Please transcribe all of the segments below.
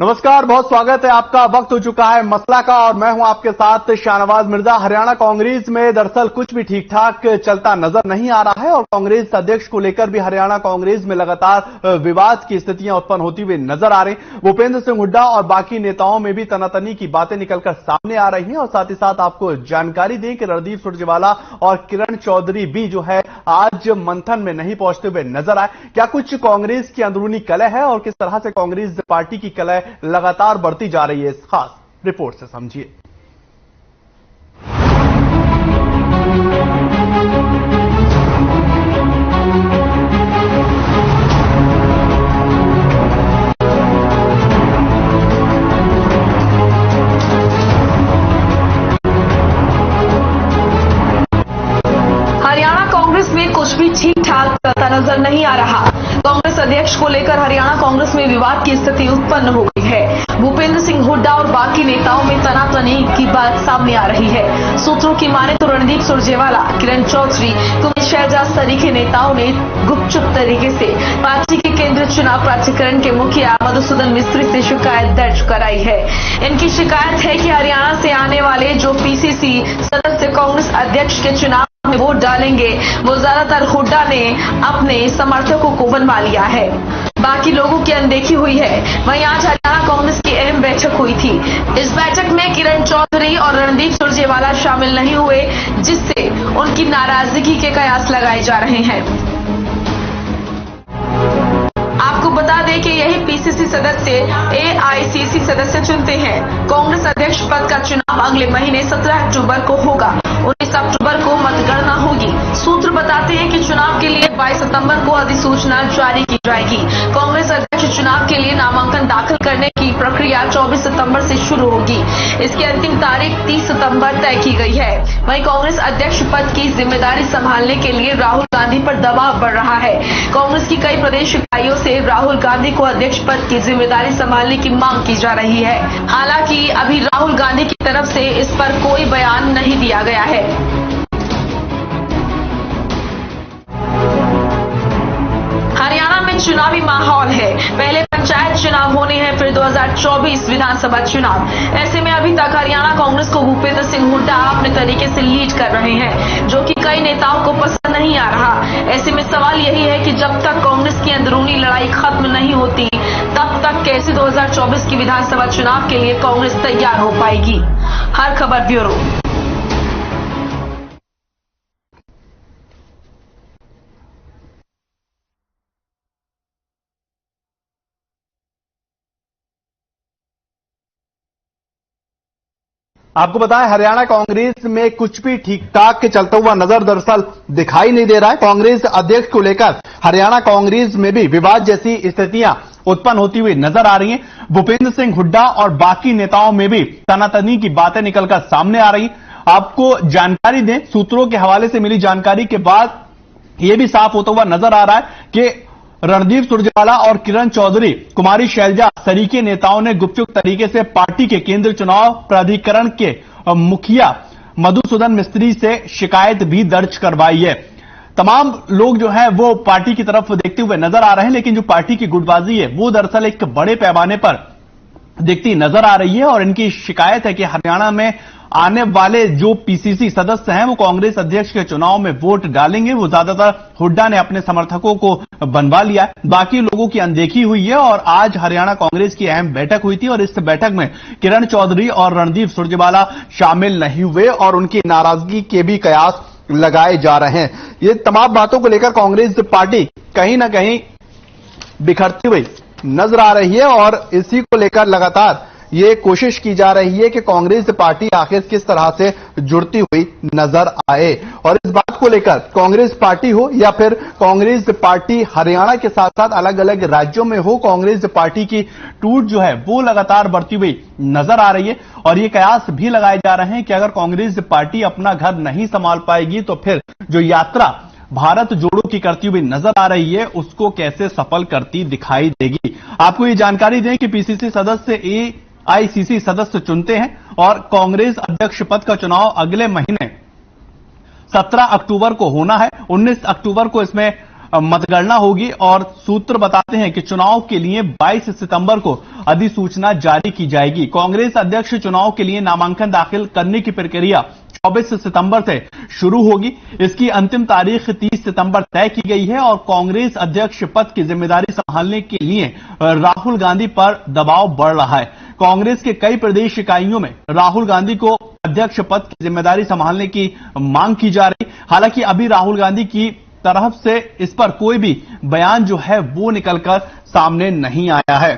नमस्कार, बहुत स्वागत है आपका। वक्त हो चुका है मसला का और मैं हूं आपके साथ शाहनवाज मिर्जा। हरियाणा कांग्रेस में दरअसल कुछ भी ठीक ठाक चलता नजर नहीं आ रहा है और कांग्रेस अध्यक्ष को लेकर भी हरियाणा कांग्रेस में लगातार विवाद की स्थितियां उत्पन्न होती हुई नजर आ रही। भूपेंद्र सिंह हुड्डा और बाकी नेताओं में भी तनातनी की बातें निकलकर सामने आ रही हैं और साथ ही साथ आपको जानकारी दें कि रणदीप सुरजेवाला और किरण चौधरी भी जो है आज मंथन में नहीं पहुंचते हुए नजर आए। क्या कुछ कांग्रेस की अंदरूनी कलह है और किस तरह से कांग्रेस पार्टी की कलह लगातार बढ़ती जा रही है, इस खास रिपोर्ट से समझिए। हरियाणा कांग्रेस में कुछ भी ठीक ठाक चलता नजर नहीं आ रहा। कांग्रेस अध्यक्ष को लेकर हरियाणा कांग्रेस में विवाद की स्थिति उत्पन्न हो गई है। भूपेंद्र सिंह हुड्डा और बाकी नेताओं में तनातनी की बात सामने आ रही है। सूत्रों की माने तो रणदीप सुरजेवाला, किरण चौधरी, कुमारी शैलजा सरीखे नेताओं ने गुपचुप तरीके से पार्टी के केंद्रीय चुनाव प्राधिकरण के मुखिया मधुसूदन मिस्त्री से शिकायत दर्ज कराई है। इनकी शिकायत है कि हरियाणा से आने वाले जो पीसीसी सदस्य कांग्रेस अध्यक्ष के चुनाव में वोट डालेंगे वो ज्यादातर हुड्डा ने अपने समर्थकों को बनवा लिया है, बाकी लोगों की अनदेखी हुई है। वहीं आज हरियाणा कांग्रेस की अहम बैठक हुई थी। इस बैठक में किरण चौधरी और रणदीप सुरजेवाला शामिल नहीं हुए, जिससे उनकी नाराजगी के कयास लगाए जा रहे हैं। आपको बता दें कि यही पीसीसी सदस्य एआईसीसी सदस्य चुनते हैं। कांग्रेस अध्यक्ष पद का चुनाव अगले महीने 17 अक्टूबर को होगा। 19 अक्टूबर को मतगणना होगी। सूत्र बताते हैं कि चुनाव के लिए 22 सितंबर को अधिसूचना जारी की जाएगी। कांग्रेस अध्यक्ष चुनाव के लिए नामांकन दाखिल करने की प्रक्रिया 24 सितंबर से शुरू होगी। इसकी अंतिम तारीख 30 सितंबर तय की गई है। वहीं कांग्रेस अध्यक्ष पद की जिम्मेदारी संभालने के लिए राहुल गांधी पर दबाव बढ़ रहा है। कांग्रेस की कई प्रदेश इकाइयों से राहुल गांधी को अध्यक्ष पद की जिम्मेदारी संभालने की मांग की जा रही है। हालांकि अभी राहुल गांधी की तरफ से इस पर कोई बयान नहीं दिया गया है। हरियाणा में चुनावी माहौल है। पहले पंचायत चुनाव होने हैं, फिर 2024 विधानसभा चुनाव। ऐसे में अभी तक हरियाणा कांग्रेस को भूपेंद्र सिंह हुड्डा अपने तरीके से लीड कर रहे हैं, जो कि कई नेताओं को पसंद नहीं आ रहा। ऐसे में सवाल यही है कि जब तक कांग्रेस की अंदरूनी लड़ाई खत्म नहीं होती, तब तक कैसे 2024 की विधानसभा चुनाव के लिए कांग्रेस तैयार हो पाएगी। हर खबर ब्यूरो। आपको बताएं, हरियाणा कांग्रेस में कुछ भी ठीक ठाक चलता हुआ नजर दरअसल दिखाई नहीं दे रहा है। कांग्रेस अध्यक्ष को लेकर हरियाणा कांग्रेस में भी विवाद जैसी स्थितियां उत्पन्न होती हुई नजर आ रही हैं। भूपेंद्र सिंह हुड्डा और बाकी नेताओं में भी तनातनी की बातें निकलकर सामने आ रही। आपको जानकारी दें, सूत्रों के हवाले से मिली जानकारी के बाद यह भी साफ होता हुआ नजर आ रहा है कि रणदीप सुरजेवाला और किरण चौधरी, कुमारी शैलजा सरीखे नेताओं ने गुपचुप तरीके से पार्टी के केंद्रीय चुनाव प्राधिकरण के मुखिया मधुसूदन मिस्त्री से शिकायत भी दर्ज करवाई है। तमाम लोग जो है वो पार्टी की तरफ देखते हुए नजर आ रहे हैं, लेकिन जो पार्टी की गुटबाजी है वो दरअसल एक बड़े पैमाने पर दिखती नजर आ रही है और इनकी शिकायत है कि हरियाणा में आने वाले जो पीसीसी सदस्य हैं वो कांग्रेस अध्यक्ष के चुनाव में वोट डालेंगे। वो ज्यादातर हुड्डा ने अपने समर्थकों को बनवा लिया है, बाकी लोगों की अनदेखी हुई है। और आज हरियाणा कांग्रेस की अहम बैठक हुई थी और इस बैठक में किरण चौधरी और रणदीप सुरजेवाला शामिल नहीं हुए और उनकी नाराजगी के भी कयास लगाए जा रहे हैं। ये तमाम बातों को लेकर कांग्रेस पार्टी कहीं ना कहीं बिखरती हुई नजर आ रही है और इसी को लेकर लगातार ये कोशिश की जा रही है कि कांग्रेस पार्टी आखिर किस तरह से जुड़ती हुई नजर आए। और इस बात को लेकर कांग्रेस पार्टी हो या फिर कांग्रेस पार्टी हरियाणा के साथ साथ अलग अलग राज्यों में हो, कांग्रेस पार्टी की टूट जो है वो लगातार बढ़ती हुई नजर आ रही है। और ये कयास भी लगाए जा रहे हैं कि अगर कांग्रेस पार्टी अपना घर नहीं संभाल पाएगी तो फिर जो यात्रा भारत जोड़ो की करती हुई नजर आ रही है उसको कैसे सफल करती दिखाई देगी। आपको ये जानकारी दें कि पीसीसी सदस्य एआईसीसी सदस्य चुनते हैं और कांग्रेस अध्यक्ष पद का चुनाव अगले महीने 17 अक्टूबर को होना है। 19 अक्टूबर को इसमें मतगणना होगी और सूत्र बताते हैं कि चुनाव के लिए 22 सितंबर को अधिसूचना जारी की जाएगी। कांग्रेस अध्यक्ष चुनाव के लिए नामांकन दाखिल करने की प्रक्रिया 24 सितंबर से शुरू होगी। इसकी अंतिम तारीख 30 सितंबर तय की गई है और कांग्रेस अध्यक्ष पद की जिम्मेदारी संभालने के लिए राहुल गांधी पर दबाव बढ़ रहा है। कांग्रेस के कई प्रदेश इकाइयों में राहुल गांधी को अध्यक्ष पद की जिम्मेदारी संभालने की मांग की जा रही। हालांकि अभी राहुल गांधी की तरफ से इस पर कोई भी बयान जो है वो निकलकर सामने नहीं आया है।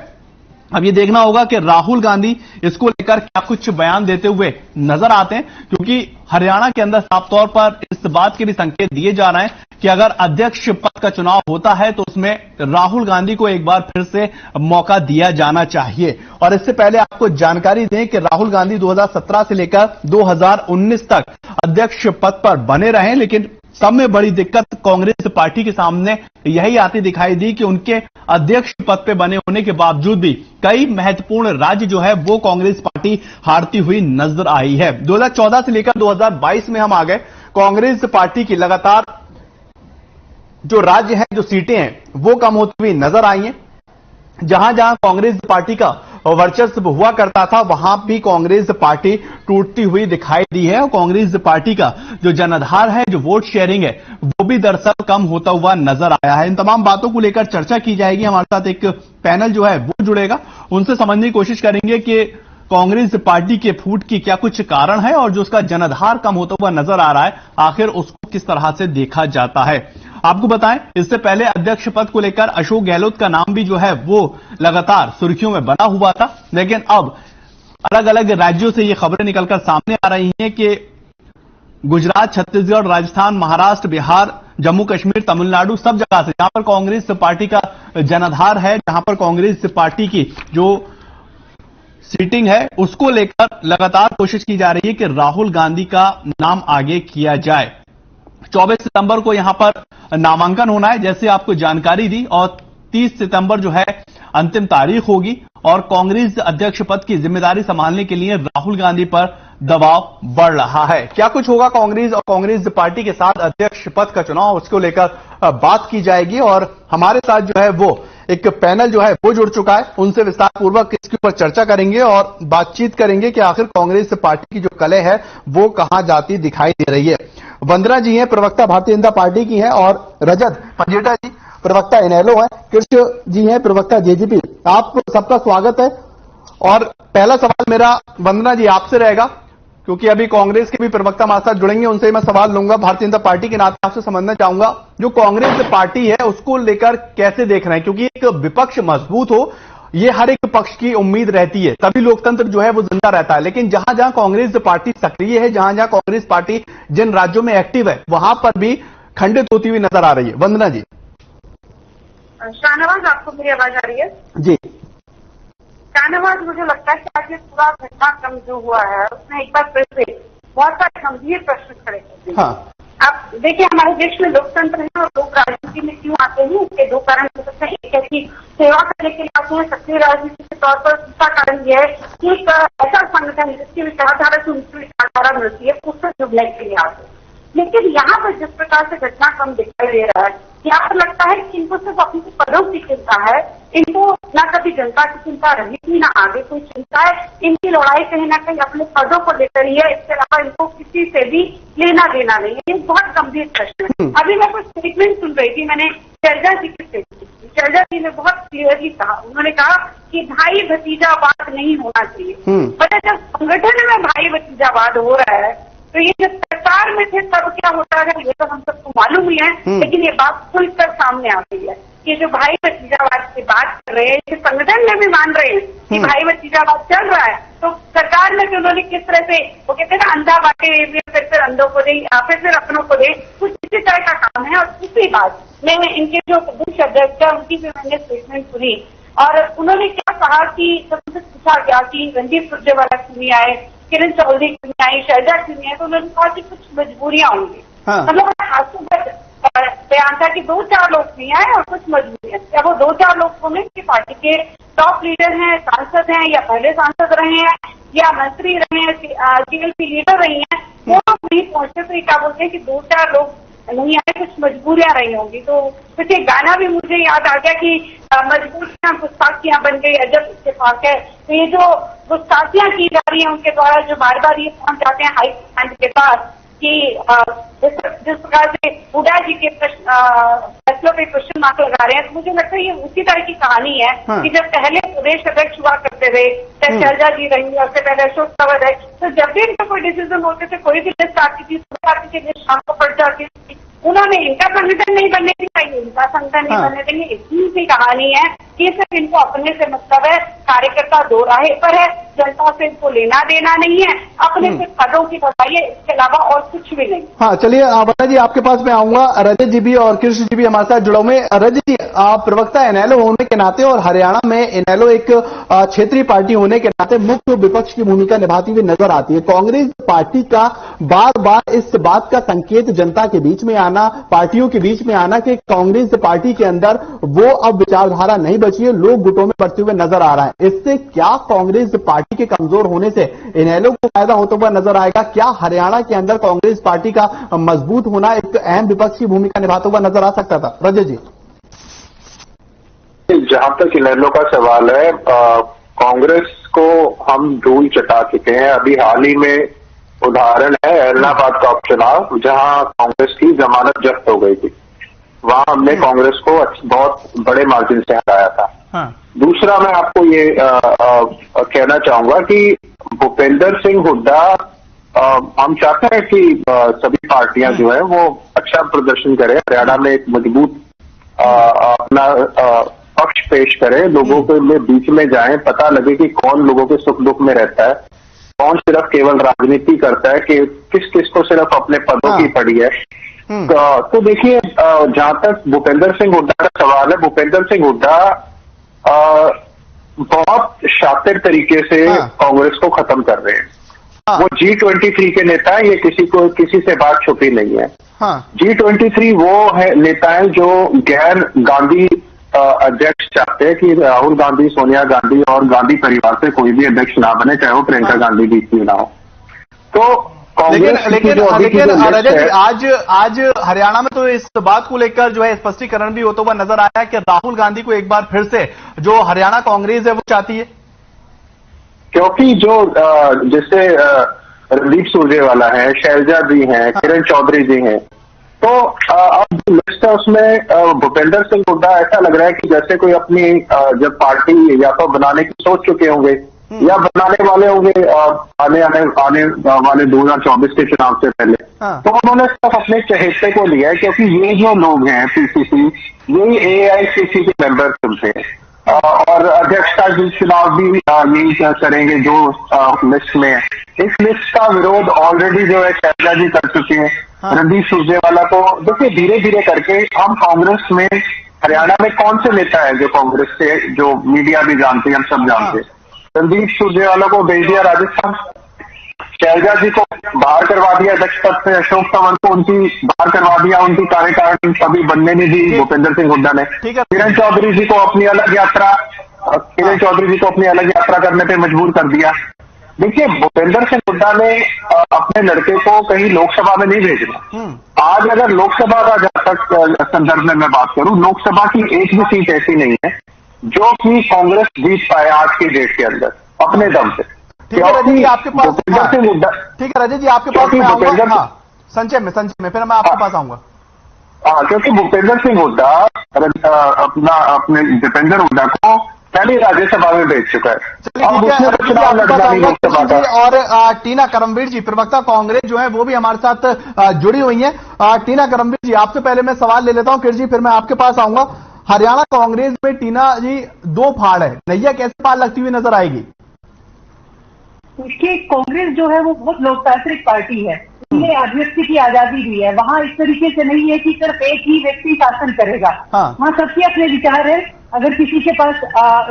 अब ये देखना होगा कि राहुल गांधी इसको लेकर क्या कुछ बयान देते हुए नजर आते हैं, क्योंकि हरियाणा के अंदर साफ तौर पर इस बात के भी संकेत दिए जा रहे हैं कि अगर अध्यक्ष पद का चुनाव होता है तो उसमें राहुल गांधी को एक बार फिर से मौका दिया जाना चाहिए। और इससे पहले आपको जानकारी दें कि राहुल गांधी 2017 से लेकर 2019 तक अध्यक्ष पद पर बने रहे, लेकिन सब में बड़ी दिक्कत कांग्रेस पार्टी के सामने यही आती दिखाई दी कि उनके अध्यक्ष पद पे बने होने के बावजूद भी कई महत्वपूर्ण राज्य जो है वो कांग्रेस पार्टी हारती हुई नजर आई है। 2014 से लेकर 2022 में हम आ गए, कांग्रेस पार्टी की लगातार जो राज्य हैं, जो सीटें हैं, वो कम होती हुई नजर आई हैं। जहां जहां कांग्रेस पार्टी का वर्चस्व हुआ करता था वहां भी कांग्रेस पार्टी टूटती हुई दिखाई दी है और कांग्रेस पार्टी का जो जनाधार है, जो वोट शेयरिंग है, वो भी दरअसल कम होता हुआ नजर आया है। इन तमाम बातों को लेकर चर्चा की जाएगी। हमारे साथ एक पैनल जो है वो जुड़ेगा, उनसे समझने की कोशिश करेंगे कि कांग्रेस पार्टी के फूट की क्या कुछ कारण है और जो उसका जनाधार कम होता हुआ नजर आ रहा है, आखिर उसको किस तरह से देखा जाता है। आपको बताएं, इससे पहले अध्यक्ष पद को लेकर अशोक गहलोत का नाम भी जो है वो लगातार सुर्खियों में बना हुआ था, लेकिन अब अलग अलग राज्यों से ये खबरें निकलकर सामने आ रही हैं कि गुजरात, छत्तीसगढ़, राजस्थान, महाराष्ट्र, बिहार, जम्मू कश्मीर, तमिलनाडु, सब जगह से जहां पर कांग्रेस पार्टी का जनाधार है, जहां पर कांग्रेस पार्टी की जो सीटिंग है उसको लेकर लगातार कोशिश की जा रही है कि राहुल गांधी का नाम आगे किया जाए। 24 सितंबर को यहां पर नामांकन होना है, जैसे आपको जानकारी दी, और 30 सितंबर जो है अंतिम तारीख होगी और कांग्रेस अध्यक्ष पद की जिम्मेदारी संभालने के लिए राहुल गांधी पर दबाव बढ़ रहा है। क्या कुछ होगा कांग्रेस और कांग्रेस पार्टी के साथ अध्यक्ष पद का चुनाव, उसको लेकर बात की जाएगी और हमारे साथ जो है वो एक पैनल जो है वो जुड़ चुका है, उनसे विस्तार पूर्वक इसके ऊपर चर्चा करेंगे और बातचीत करेंगे कि आखिर कांग्रेस पार्टी की जो कलह है वो कहां जाती दिखाई दे रही है। वंदना जी हैं, प्रवक्ता भारतीय जनता पार्टी की हैं, और रजत पंजेटा जी प्रवक्ता इनेलो है, कृष्ण जी हैं प्रवक्ता जेजेपी। आप सबका स्वागत है। और पहला सवाल मेरा वंदना जी आपसे रहेगा, क्योंकि अभी कांग्रेस के भी प्रवक्ता हमारे साथ जुड़ेंगे, उनसे मैं सवाल लूंगा। भारतीय जनता पार्टी के नाते आपसे समझना चाहूंगा, जो कांग्रेस पार्टी है उसको लेकर कैसे देख रहे हैं, क्योंकि एक विपक्ष मजबूत हो ये हर एक पक्ष की उम्मीद रहती है, तभी लोकतंत्र जो है वो जिंदा रहता है। लेकिन जहां जहां कांग्रेस पार्टी सक्रिय है, जहां जहां कांग्रेस पार्टी जिन राज्यों में एक्टिव है, वहां पर भी खंडित होती हुई नजर आ रही है। वंदना जी। शाहनवाज, आपको मेरी आवाज आ रही है? जी शाहनवाज, मुझे लगता है कि आज ये पूरा घटनाक्रम जो हुआ है उसने एक बार फिर से बहुत सारे गंभीर प्रश्न खड़े कर दिए। हाँ। आप देखिए, हमारे देश में लोकतंत्र है और लोग राजनीति में क्यों आते हैं, इसके दो कारण हो सकते हैं। एक है कि सेवा करने के लिए आते हैं सक्रिय राजनीति के तौर पर। दूसरा कारण यह है कि एक ऐसा संगठन जिसकी विचारधारा से उनकी विचारधारा मिलती है उससे जुड़ने के लिए आते हैं। लेकिन यहाँ पर जिस प्रकार से घटनाक्रम दिखाई दे रहा है, यहाँ पर लगता है कि इनको सिर्फ अपनी पदों की चिंता है, इनको न कभी जनता की चिंता रही थी, न आगे कोई चिंता है। इनकी लड़ाई कहीं ना कहीं अपने पदों को लेकर ही है, इसके अलावा इनको किसी से भी लेना देना नहीं है। ये बहुत गंभीर प्रश्न है। अभी मैं कुछ स्टेटमेंट सुन रही थी, मैंने शैलजा जी की स्टेटमेंट। शैलजा जी ने बहुत क्लियरली कहा, उन्होंने कहा कि भाई भतीजावाद नहीं होना चाहिए। पता जब संगठन में भाई भतीजावाद हो रहा है तो ये जब सरकार में थे तब क्या होता है ये तो हम सबको मालूम ही है, लेकिन ये बात खुलकर सामने आ गई है कि जो भाई भतीजावाद की बात कर रहे हैं, इस संगठन में भी मान रहे हैं कि भाई भतीजावाद चल रहा है, तो सरकार में भी उन्होंने किस तरह से, वो कहते हैं ना, अंधा बांटे फिर अंधों को दे, फिर अपनों को दे, कुछ इसी तरह का काम है। और दूसरी बात, मैंने इनके जो प्रदेश अध्यक्ष है उनकी भी मैंने स्टेटमेंट सुनी और उन्होंने क्या कहा कि जब उनसे पूछा गया कि रणदीप सुरजेवाला क्यों नहीं आए, किरण चौधरी क्यों नहीं आई, शैलजा क्यों नहीं आई, तो उन्होंने कहा कि कुछ मजबूरियां होंगी। मतलब हास्यास्पद बयान था कि 2-4 लोग नहीं आए और कुछ मजबूरियां। क्या वो 2-4 लोग होंगे कि पार्टी के टॉप लीडर हैं, सांसद हैं, या पहले सांसद रहे हैं, या मंत्री रहे हैं, जीएलपी लीडर रही हैं, वो लोग नहीं पहुंचे तो ये क्या बोलते हैं कि 2-4 लोग नहीं आए, कुछ मजबूरियां रही होंगी। तो कुछ एक गाना भी मुझे याद आ गया कि मजबूरियां गुस्ताखियां बन गई, अजब इत्तेफाक है। तो ये जो गुस्ताखियां की जा रही है उनके द्वारा, जो बार बार ये पहुंच जाते हैं हाई कमांड के पास कि जिस प्रकार से हुड्डा जी के फैसलों पे क्वेश्चन मार्क लगा रहे हैं, तो मुझे लगता है ये उसी तरह की कहानी है कि जब पहले प्रदेश अध्यक्ष हुआ करते थे, चाहे शैलजा जी रही, उससे पहले अशोक तंवर है, तो जब भी इनका कोई डिसीजन होते थे, कोई भी लिस्ट आती थी, पार्टी की लिस्ट शाम को पड़ जाती थी, उन्होंने इनका संगठन नहीं बनने दिया, इनका संगठन नहीं बनने देंगे। इतनी सी कहानी है कि सिर्फ इनको अपने से मतलब है, कार्यकर्ता दो राहे पर है, जनता से इनको लेना देना नहीं है, अपने से पदों की बधाई है, इसके अलावा और कुछ भी नहीं। हाँ, चलिए वर्णा जी आपके पास मैं आऊंगा। रजत जी भी और कृष्ण जी भी हमारे साथ जुड़े हुए। रजत जी, आप प्रवक्ता इनेलो होने के नाते और हरियाणा में इनेलो एक क्षेत्रीय पार्टी होने के नाते मुख्य विपक्ष की भूमिका निभाती हुई नजर आती है। कांग्रेस पार्टी का बार बार इस बात का संकेत जनता के बीच में आना, पार्टियों के बीच में आना कि कांग्रेस पार्टी के अंदर वो अब विचारधारा नहीं बची है, लोग गुटों में बढ़ते हुए नजर आ रहा है। इससे क्या कांग्रेस पार्टी के कमजोर होने से इनेलो को फायदा होता हुआ नजर आएगा? क्या हरियाणा के अंदर कांग्रेस पार्टी का मजबूत होना एक अहम विपक्ष की भूमिका निभाता हुआ नजर आ सकता था? रजत जी, जहां तक इनेलो का सवाल है, कांग्रेस को हम धूल चटा चुके हैं। अभी हाल ही में उदाहरण है इलाहाबाद का उपचुनाव, जहां कांग्रेस की जमानत जब्त हो गई थी। वहां हमने कांग्रेस को बहुत बड़े मार्जिन से हराया था। हाँ। दूसरा, मैं आपको ये कहना चाहूंगा कि भूपेंद्र सिंह हुड्डा, हम चाहते हैं कि सभी पार्टियां जो है वो अच्छा प्रदर्शन करें, हरियाणा में एक मजबूत अपना पक्ष पेश करें, लोगों के बीच में जाएं, पता लगे कि कौन लोगों के सुख दुख में रहता है, कौन सिर्फ केवल राजनीति करता है, कि किस किस को सिर्फ अपने पदों की पड़ी है। तो देखिए, जहां तक भूपेंद्र सिंह हुड्डा का सवाल है, भूपेंद्र सिंह हुड्डा बहुत शातिर तरीके से कांग्रेस को खत्म कर रहे हैं। वो G23 के नेता हैं, ये किसी से बात छुपी नहीं है। G23 वो है नेता है जो गैर गांधी अध्यक्ष चाहते हैं कि राहुल गांधी, सोनिया गांधी और गांधी परिवार से कोई भी अध्यक्ष ना बने, चाहे वो प्रियंका गांधी भी क्यों ना हो। तो लेकिन रजत जी, आज हरियाणा में तो इस बात को लेकर जो है स्पष्टीकरण भी होता हुआ नजर आया है कि राहुल गांधी को एक बार फिर से जो हरियाणा कांग्रेस है वो चाहती है, क्योंकि जो जैसे रणदीप सुरजेवाला है, शैलजा जी हैं, किरण चौधरी जी हैं, तो अब लिस्ट है उसमें भूपेंद्र सिंह हुड्डा ऐसा लग रहा है कि जैसे कोई अपनी जब पार्टी या तो बनाने की सोच चुके होंगे या बनाने वाले होंगे आने वाले 2024 के चुनाव से पहले, तो उन्होंने सिर्फ अपने चहेते को लिया है, क्योंकि ये जो लोग हैं पीसीसी, यही AICC के मेंबर चुनते हैं और अध्यक्ष का चुनाव भी यही करेंगे जो लिस्ट में है। इस लिस्ट का विरोध ऑलरेडी जो है शैलजा जी कर चुके हैं, रणदीप सुरजेवाला को। देखिए, धीरे धीरे करके हम कांग्रेस में, हरियाणा में कौन से नेता है जो कांग्रेस से, जो मीडिया भी जानते हैं, हम सब जानते हैं, रणदीप सुरजेवाला को भेज दिया राजस्थान, शैलजा जी को बाहर करवा दिया अध्यक्ष पद से, अशोक तंवर को उनकी बाहर करवा दिया, उनकी कार्यकारिणी कभी बनने नहीं दी भूपेंद्र सिंह हुड्डा ने। किरण चौधरी जी को अपनी अलग यात्रा करने पे मजबूर कर दिया। देखिए, भूपेंद्र सिंह हुड्डा ने अपने लड़के को कहीं लोकसभा में नहीं भेजना। आज अगर लोकसभा का जहां तक संदर्भ में मैं बात करूं, लोकसभा की एक भी सीट ऐसी नहीं है जो कि कांग्रेस जीत पाए आज की डेट के अंदर अपने दम से। ठीक है रजत जी, आपके पास भूपेंद्र सिंह हुड्डा, ठीक है रजत जी, आपके पास मैं आऊंगा संचय में फिर मैं आपके पास आऊंगा। क्योंकि भूपेंद्र सिंह हुड्डा अपने दीपेंद्र हुड्डा को पहले राज्यसभा में भेज चुका है। अब उसने चुनाव लड़ना नहीं लोकसभा का। और टीना करमवीर जी, प्रवक्ता कांग्रेस जो है वो भी हमारे साथ जुड़ी हुई है। टीना करमवीर जी, आपसे पहले मैं सवाल ले लेता हूं, फिर मैं आपके पास आऊंगा। हरियाणा कांग्रेस में टीना जी दो फाड़ है, नैया कैसे पार लगती हुई नजर आएगी? उसके कांग्रेस जो है वो बहुत लोकतांत्रिक पार्टी है, इसमें अभिव्यक्ति की आजादी भी है। वहाँ इस तरीके से नहीं है कि सिर्फ एक ही व्यक्ति शासन करेगा। वहाँ सबके अपने विचार है। अगर किसी के पास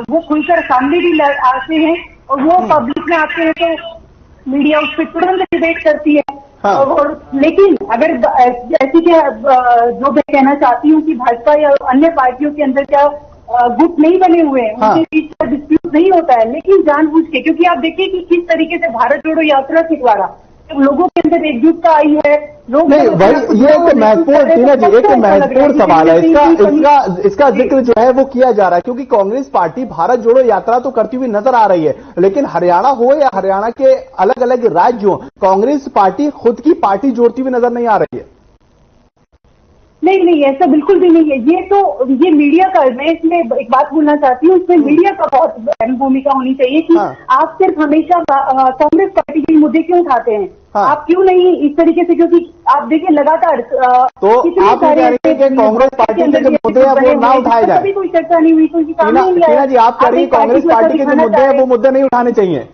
वो खुलकर सामने भी आते हैं और वो पब्लिक में आते हैं तो मीडिया उस पर तुरंत डिबेट करती है। और लेकिन अगर ऐसी जो मैं कहना चाहती हूँ कि भाजपा या अन्य पार्टियों के अंदर क्या गुट नहीं बने हुए हैं, उनके बीच का डिस्प्यूट नहीं होता है, लेकिन जानबूझ के, क्योंकि आप देखिए कि किस तरीके से भारत जोड़ो यात्रा के द्वारा लोगों के अंदर एकजुटता आई है। लोग नहीं वही ये एक महत्वपूर्ण टीना जी एक महत्वपूर्ण सवाल है इसका जिक्र जो है वो किया जा रहा है क्योंकि कांग्रेस पार्टी भारत जोड़ो यात्रा तो करती हुई नजर आ रही है लेकिन हरियाणा हो या हरियाणा के अलग अलग राज्य हो कांग्रेस पार्टी खुद की पार्टी जोड़ती हुई नजर नहीं आ रही है। नहीं ऐसा बिल्कुल भी नहीं है। ये मीडिया का, मैं इसमें एक बात बोलना चाहती हूँ, इसमें मीडिया का बहुत अहम भूमिका होनी चाहिए कि आप सिर्फ हमेशा कांग्रेस पार्टी के मुद्दे क्यों उठाते हैं। आप क्यों नहीं इस तरीके से, क्योंकि आप देखिए लगातार तो आप कह रहे हैं कि कांग्रेस पार्टी के जो मुद्दे हैं वो ना उठाए जाए। कभी कोई चर्चा नहीं हुई, कोई काम नहीं जी आप कह रही हैं कांग्रेस पार्टी के जो मुद्दे हैं वो मुद्दे नहीं उठाने चाहिए।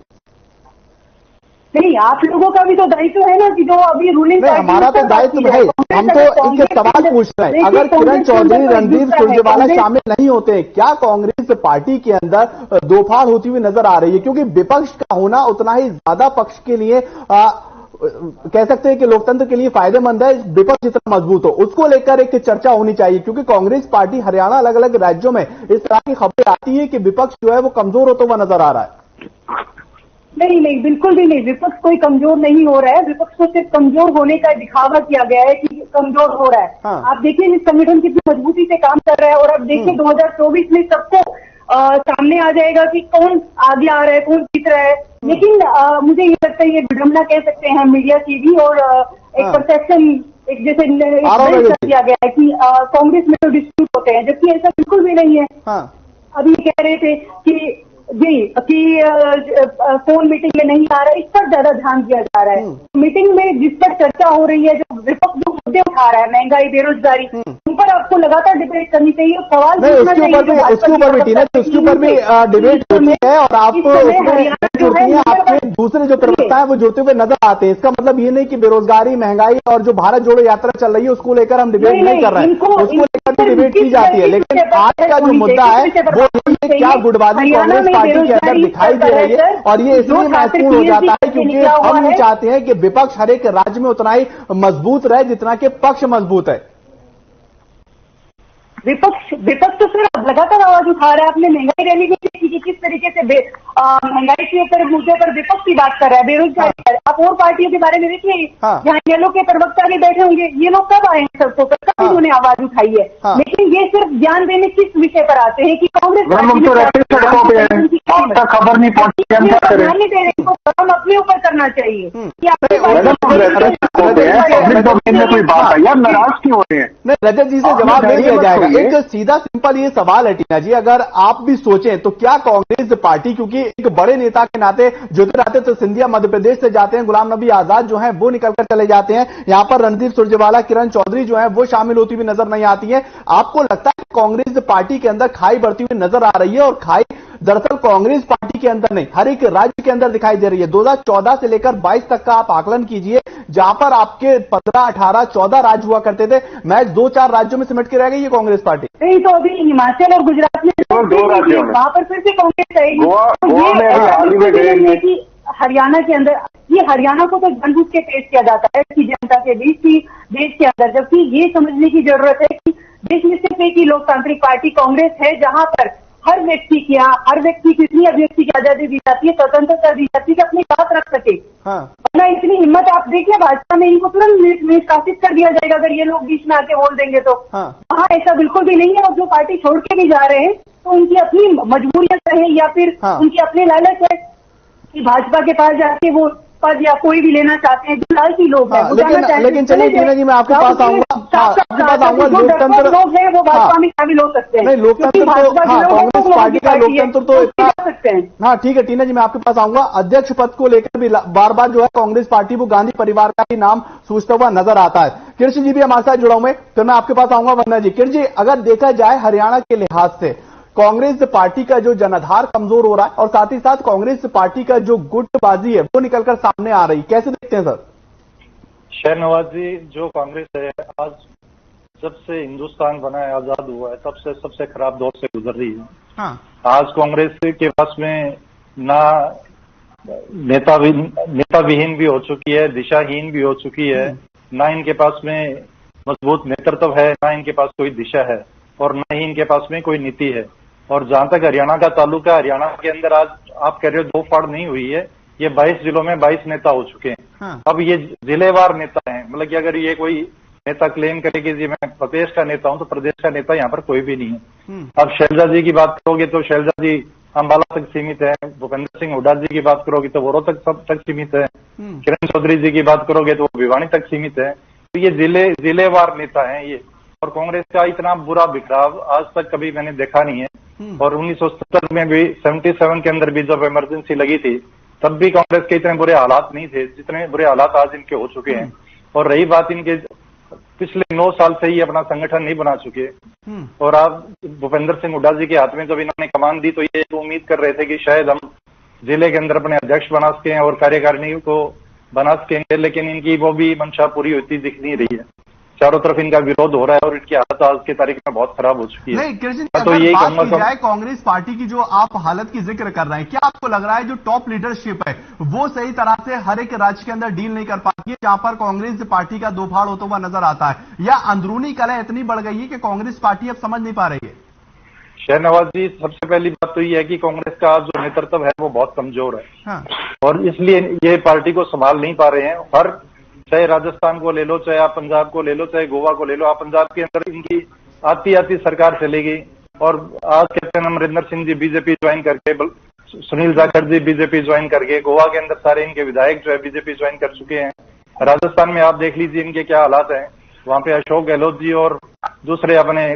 नहीं, आप लोगों का भी तो दायित्व है ना कि जो अभी रूलिंग हमारा तो दायित्व है, हम तो इनके सवाल पूछ रहे हैं। अगर किरण चौधरी रणदीप सुरजेवाला शामिल नहीं होते क्या कांग्रेस पार्टी के अंदर दोफाड़ होती हुई नजर आ रही है क्योंकि विपक्ष का होना उतना ही ज्यादा पक्ष के लिए कह सकते हैं कि लोकतंत्र के लिए फायदेमंद है। विपक्ष जितना मजबूत हो उसको लेकर एक चर्चा होनी चाहिए क्योंकि कांग्रेस पार्टी हरियाणा अलग अलग राज्यों में इस तरह की खबरें आती है कि विपक्ष जो है वो कमजोर होता हुआ नजर आ रहा है। नहीं बिल्कुल भी नहीं, विपक्ष कोई कमजोर नहीं हो रहा है। विपक्ष को सिर्फ कमजोर होने का दिखावा किया गया है कि कमजोर हो रहा है। आप देखिए इस संगठन कितनी मजबूती से काम कर रहा है और अब देखिए 2024 में सबको सामने आ जाएगा कि कौन आगे आ रहा है, कौन जीत रहा है। लेकिन मुझे ये लगता है ये विडंबना कह सकते हैं मीडिया की भी और एक परसेप्शन एक जैसे किया गया है कि कांग्रेस में तो डिस्प्यूट होते हैं जबकि ऐसा बिल्कुल भी नहीं है। अभी कह रहे थे कि फोन मीटिंग में नहीं आ रहा है, इस पर ज्यादा ध्यान दिया जा रहा है। मीटिंग में जिस पर चर्चा हो रही है, जो विपक्ष जो मुद्दे उठा रहा है, महंगाई, बेरोजगारी, उन पर आपको लगातार डिबेट करनी चाहिए। सवाल उसके ऊपर भी डिबेट होती है और आपके दूसरे जो प्रवक्ता है वो जोड़ते हुए नजर आते हैं। इसका मतलब ये नहीं कि बेरोजगारी, महंगाई और जो भारत जोड़ो यात्रा चल रही है उसको लेकर हम डिबेट नहीं कर रहे हैं, उसको लेकर भी डिबेट की जाती है। लेकिन आज का जो मुद्दा है वो क्या गुटबाजी कांग्रेस पार्टी के अंदर दिखाई दे रही है और ये इसलिए महत्वपूर्ण हो जाता है क्योंकि हम ये चाहते हैं कि विपक्ष हर एक राज्य में उतना ही मजबूत रहे जितना कि पक्ष मजबूत है। विपक्ष तो सिर्फ लगातार आवाज उठा रहा है। आपने महंगाई रैली में देखी कि किस तरीके से महंगाई के ऊपर मुद्दे पर विपक्ष की बात कर रहा है, बेरोजगारी कर। आप और पार्टियों के बारे में देखिए जहाँ ये लोग के प्रवक्ता भी बैठे होंगे, ये लोग कब आए हैं सबको कब उन्होंने आवाज उठाई है। लेकिन ये सिर्फ ज्ञान देने किस विषय पर आते हैं कि कांग्रेस खबर नहीं पहुंची, ध्यान नहीं दे रहे, इनको काम अपने ऊपर करना चाहिए। कोई बात है यार, नाराज क्यों हो रहे हैं? नहीं, रजत जी से जवाब नहीं दिया जाएगा। एक सीधा सिंपल ये सवाल है टीना जी, अगर आप भी सोचें तो क्या कांग्रेस पार्टी, क्योंकि एक बड़े नेता के नाते ज्योतिरादित्य तो सिंधिया मध्य प्रदेश से जाते हैं, गुलाम नबी आजाद जो हैं वो निकलकर चले जाते हैं, यहां पर रणदीप सुरजेवाला, किरण चौधरी जो हैं वो शामिल होती हुई नजर नहीं आती है। आपको लगता है कांग्रेस पार्टी के अंदर खाई बढ़ती हुई नजर आ रही है और खाई दरअसल कांग्रेस पार्टी के अंदर नहीं हर एक राज्य के अंदर दिखाई दे रही है। 2014 से लेकर 22 तक का आप आकलन कीजिए, जहां पर आपके 15, 18, 14 राज्य हुआ करते थे, मैच 2-4 राज्यों में सिमट के रह गई है कांग्रेस पार्टी। नहीं तो अभी हिमाचल और गुजरात में 2 राज्यों में वहां पर फिर से कांग्रेस आएगी। कि हरियाणा के अंदर ये हरियाणा को तो जानबूझ के पेश किया जाता है कि जनता के बीच की देश के अंदर, जबकि ये समझने की जरूरत है कि देश में सिर्फ एक ही लोकतांत्रिक पार्टी कांग्रेस है जहां पर हर व्यक्ति की इतनी अभिव्यक्ति की आजादी दी जाती है, स्वतंत्रता दी जाती है कि अपनी बात रख सके। वरना इतनी हिम्मत आप देखिए भाजपा में इनको तुरंत निष्कासित कर दिया जाएगा अगर ये लोग बीच में आके बोल देंगे तो। वहाँ ऐसा बिल्कुल भी नहीं है। और जो पार्टी छोड़ के भी जा रहे हैं तो उनकी अपनी मजबूरियत है या फिर उनकी अपनी लालच है कि भाजपा के पास जाके वो पद या कोई भी लेना चाहते हैं, जो लालची लोग हैं। लेकिन चलिए टीना जी मैं आपके पास आऊंगा, लोकतंत्र लोग हैं वो भाजपा में शामिल हो सकते हैं। नहीं, लोकतंत्र तो कांग्रेस पार्टी का लोकतंत्र तो इतना सकते हैं। हाँ ठीक है टीना जी मैं आपके पास आऊंगा। अध्यक्ष पद को लेकर भी बार बार जो है कांग्रेस पार्टी वो गांधी परिवार का ही नाम सोचता हुआ नजर आता है। कृष्ण जी भी हमारे साथ जुड़ा हुए, फिर मैं आपके पास आऊंगा वंदना जी। कृष्ण जी, अगर देखा जाए हरियाणा के लिहाज से कांग्रेस पार्टी का जो जनाधार कमजोर हो रहा है और साथ ही साथ कांग्रेस पार्टी का जो गुटबाजी है वो निकलकर सामने आ रही, कैसे देखते हैं सर? शहनवाज जी, जो कांग्रेस है आज जब से हिंदुस्तान बना है, आजाद हुआ है, तब से सबसे खराब दौर से गुजर रही है। आज कांग्रेस के पास में ना नेता विहीन भी हो चुकी है, दिशाहीन भी हो चुकी है, ना इनके पास में मजबूत नेतृत्व है, ना इनके पास कोई दिशा है और ना ही इनके पास में कोई नीति है। और जहां तक हरियाणा का ताल्लुक है, हरियाणा के अंदर आज आप कह रहे हो 2 फाड़ नहीं हुई है, ये 22 जिलों में 22 नेता हो चुके हैं। अब ये जिलेवार नेता हैं, मतलब कि अगर ये कोई नेता क्लेम करे कि जी मैं प्रदेश का नेता हूं, तो प्रदेश का नेता यहाँ पर कोई भी नहीं है। अब शैलजा जी की बात करोगे तो शैलजा जी अंबाला तक सीमित है, भूपेंद्र सिंह हुड्डा जी की बात करोगे तो वो रोहतक तक सीमित है, किरण चौधरी जी की बात करोगे तो वो भिवानी तक सीमित है। तो ये जिलेवार नेता हैं ये, और कांग्रेस का इतना बुरा बिखराव आज तक कभी मैंने देखा नहीं है। और 1970 में भी 77 के अंदर भी जब इमरजेंसी लगी थी तब भी कांग्रेस के इतने बुरे हालात नहीं थे जितने बुरे हालात आज इनके हो चुके हैं। और रही बात इनके पिछले 9 साल से ही अपना संगठन नहीं बना चुके, और आप भूपेंद्र सिंह हुड्डा जी के हाथ में जब इन्होंने कमान दी तो ये उम्मीद कर रहे थे कि शायद हम जिले के अंदर अपने अध्यक्ष बना सकें और कार्यकारिणी को बना सकेंगे, लेकिन इनकी वो भी मंशा पूरी होती दिख नहीं रही है। चारों तरफ इनका विरोध हो रहा है और इनकी हालत आज की तारीख में बहुत खराब हो चुकी है। नहीं कृष्ण, तो यही बात की जाए कांग्रेस पार्टी की जो आप हालत की जिक्र कर रहे हैं, क्या आपको लग रहा है जो टॉप लीडरशिप है वो सही तरह से हर एक राज्य के अंदर डील नहीं कर पाती है, जहां पर कांग्रेस पार्टी का दोफाड़ होता हुआ नजर आता है, या अंदरूनी कलह इतनी बढ़ गई है कि कांग्रेस पार्टी अब समझ नहीं पा रही है? शहनवाज जी, सबसे पहली बात तो ये है कि कांग्रेस का आज जो नेतृत्व है वो बहुत कमजोर है, और इसलिए ये पार्टी को संभाल नहीं पा रहे हैं। हर चाहे राजस्थान को ले लो, चाहे आप पंजाब को ले लो, चाहे गोवा को ले लो, आप पंजाब के अंदर इनकी आती सरकार चली गई, और आज captain Amarinder Singh ji BJP join करके, सुनील जाखड़ जी बीजेपी ज्वाइन करके, गोवा के अंदर सारे इनके विधायक जो है बीजेपी ज्वाइन कर चुके हैं। राजस्थान में आप देख लीजिए इनके क्या हालात हैं, वहां पे अशोक गहलोत जी और दूसरे अपने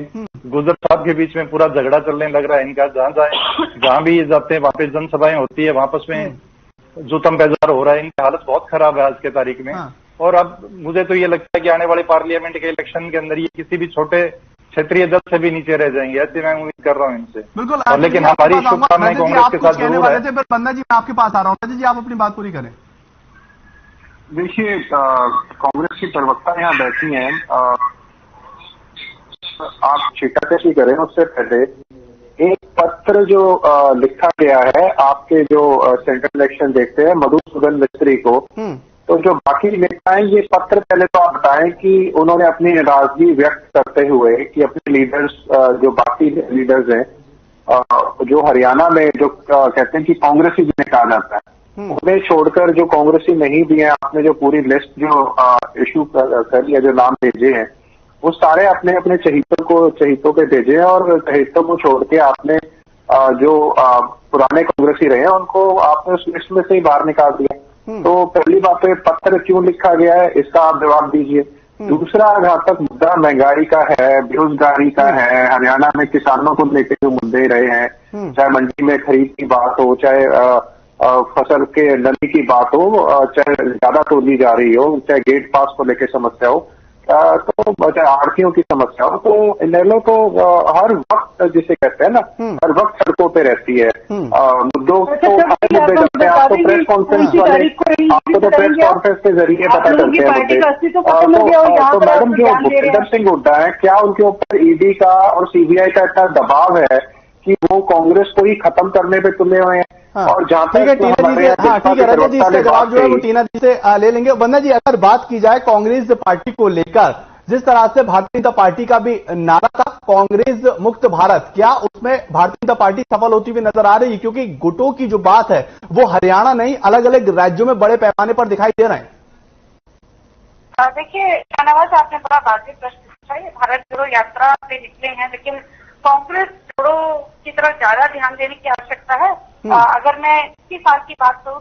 गुजर साहब के बीच में पूरा झगड़ा चलने लग रहा है इनका। जहां भी ये जाते हैं वहां पे जनसभाएं होती है, वहां आपस में जूतम पैजार हो रहा है। इनकी हालत बहुत खराब है आज के तारीख में। और अब मुझे तो ये लगता है कि आने वाले पार्लियामेंट के इलेक्शन के अंदर ये किसी भी छोटे क्षेत्रीय दल से भी नीचे रह जाएंगे, ऐसे मैं उम्मीद कर रहा हूँ इनसे। बिल्कुल, लेकिन हमारी शुभकामनाएं कांग्रेस के साथ जरूर है। बंदा जी मैं आपके पास आ रहा हूँ, जी आप अपनी बात पूरी करें। देखिए, कांग्रेस की प्रवक्ता यहाँ बैठी हैं, आप छिटाकशी करें उससे पहले एक पत्र जो लिखा गया है आपके जो सेंट्रल इलेक्शन देखते हैं मधुसूदन मिस्त्री को, तो जो बाकी नेता हैं ये पत्र पहले तो आप बताएं कि उन्होंने अपनी नाराजगी व्यक्त करते हुए कि अपने लीडर्स जो बाकी लीडर्स हैं जो हरियाणा में जो कहते हैं कि कांग्रेसी जिन्हें कहा जाता है, उन्हें छोड़कर जो कांग्रेसी नहीं भी हैं, आपने जो पूरी लिस्ट जो इशू कर लिया, जो नाम भेजे हैं वो सारे अपने अपने चहीतों पे भेजे हैं, और चहीतों को छोड़ के आपने जो पुराने कांग्रेसी रहे हैं उनको आपने उस लिस्ट में से ही बाहर निकाल दिया। तो पहली बात तो ये पत्र क्यों लिखा गया है इसका आप जवाब दीजिए। दूसरा, जहां तक मुद्दा महंगाई का है, बेरोजगारी का है, हरियाणा में किसानों को लेकर जो मुद्दे रहे हैं, चाहे मंडी में खरीद की बात हो, चाहे फसल के नमी की बात हो, चाहे ज्यादा तोली जा रही हो, चाहे गेट पास को लेकर समस्या हो, तो चाहे आढ़तियों की समस्या हो, तो इनेलो तो हर वक्त जिसे कहते हैं ना, हर वक्त सड़कों पे रहती है। मुद्दों को सारे मुद्दे करते हैं, आपको प्रेस कॉन्फ्रेंस वाले आपको तो प्रेस कॉन्फ्रेंस के जरिए पता चलते हैं मुद्दे। तो मैडम जो भूपेंद्र सिंह हुड्डा है, क्या उनके ऊपर ईडी का और सीबीआई का इतना दबाव है कि वो कांग्रेस को ही खत्म करने पे तुले हुए हैं? और जहां तक ठीक है रजत जी, इसका जवाब जो है वो टीना जी से ले लेंगे। बंदा जी, अगर बात की जाए कांग्रेस पार्टी को लेकर, जिस तरह से भारतीय जनता पार्टी का भी नारा था कांग्रेस मुक्त भारत, क्या उसमें भारतीय जनता पार्टी सफल होती हुई नजर आ रही है? क्योंकि गुटों की जो बात है वो हरियाणा नहीं अलग अलग राज्यों में बड़े पैमाने पर दिखाई दे रहे हैं। देखिए शाहनवाज, आपने बड़ा वाजिब प्रश्न पूछा है। भारत जोड़ो यात्रा पे निकले हैं, लेकिन कांग्रेस जोड़ो की तरफ ज्यादा ध्यान देने की आवश्यकता है। अगर मैं इसी साल की बात करूँ,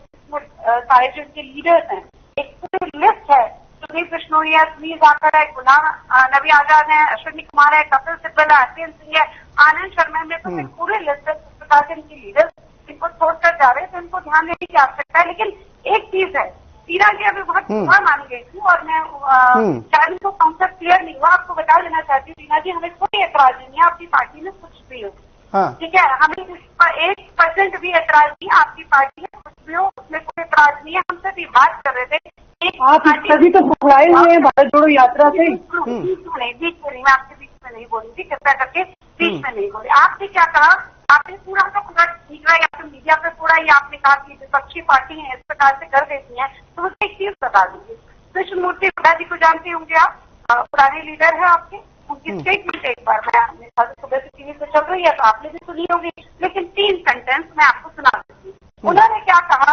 सारे जो इनके लीडर्स हैं, एक पूरी लिस्ट है। सुनील कृष्णोरिया, सुनील जाखड़ है, गुलाम नबी आजाद है, अश्विनी कुमार है, कपिल सिब्बल है, हरप्रीत सिंह है, आनंद शर्मा है, तो एक पूरी लिस्ट है। इस प्रकार से इनके लीडर्स इनको छोड़कर जा रहे हैं, तो इनको ध्यान देने की आवश्यकता है। लेकिन एक चीज है, टीना जी अभी बहुत बुरा मान गई थी, और मैं शायद इनको कॉन्सेप्ट क्लियर नहीं हुआ। आपको बता देना चाहती हूँ टीना जी, हमें कोई एतराज नहीं है आपकी पार्टी में कुछ भी हो, ठीक है, हमें इस पर 1% भी एतराज नहीं है। आपकी पार्टी में कुछ भी हो उसमें कोई एतराज नहीं है। हम सिर्फ ये बात कर रहे थे, आप सभी तो पकड़ाए हुए हैं भारत जोड़ो यात्रा से। बीच में नहीं, मैं आपके बीच में नहीं बोलूंगी, कृपया करके बीच में नहीं बोली। आपने क्या कहा, आपने पूरा का पूरा ठीक रहा, या फिर मीडिया पे पूरा ये आपने कहा कि विपक्षी पार्टी है इस प्रकार से कर देती है, तो मुझे एक चीज बता दीजिए। कृष्ण मूर्ति हुड्डा जी को जानते होंगे आप, पुराने लीडर है आपके, उनकी स्टेटमेंट एक बार मैं सुबह से टीवी पे चल रही है तो आपने भी सुनी होगी, लेकिन 3 सेंटेंस मैं आपको सुना देती हूँ। उन्होंने क्या कहा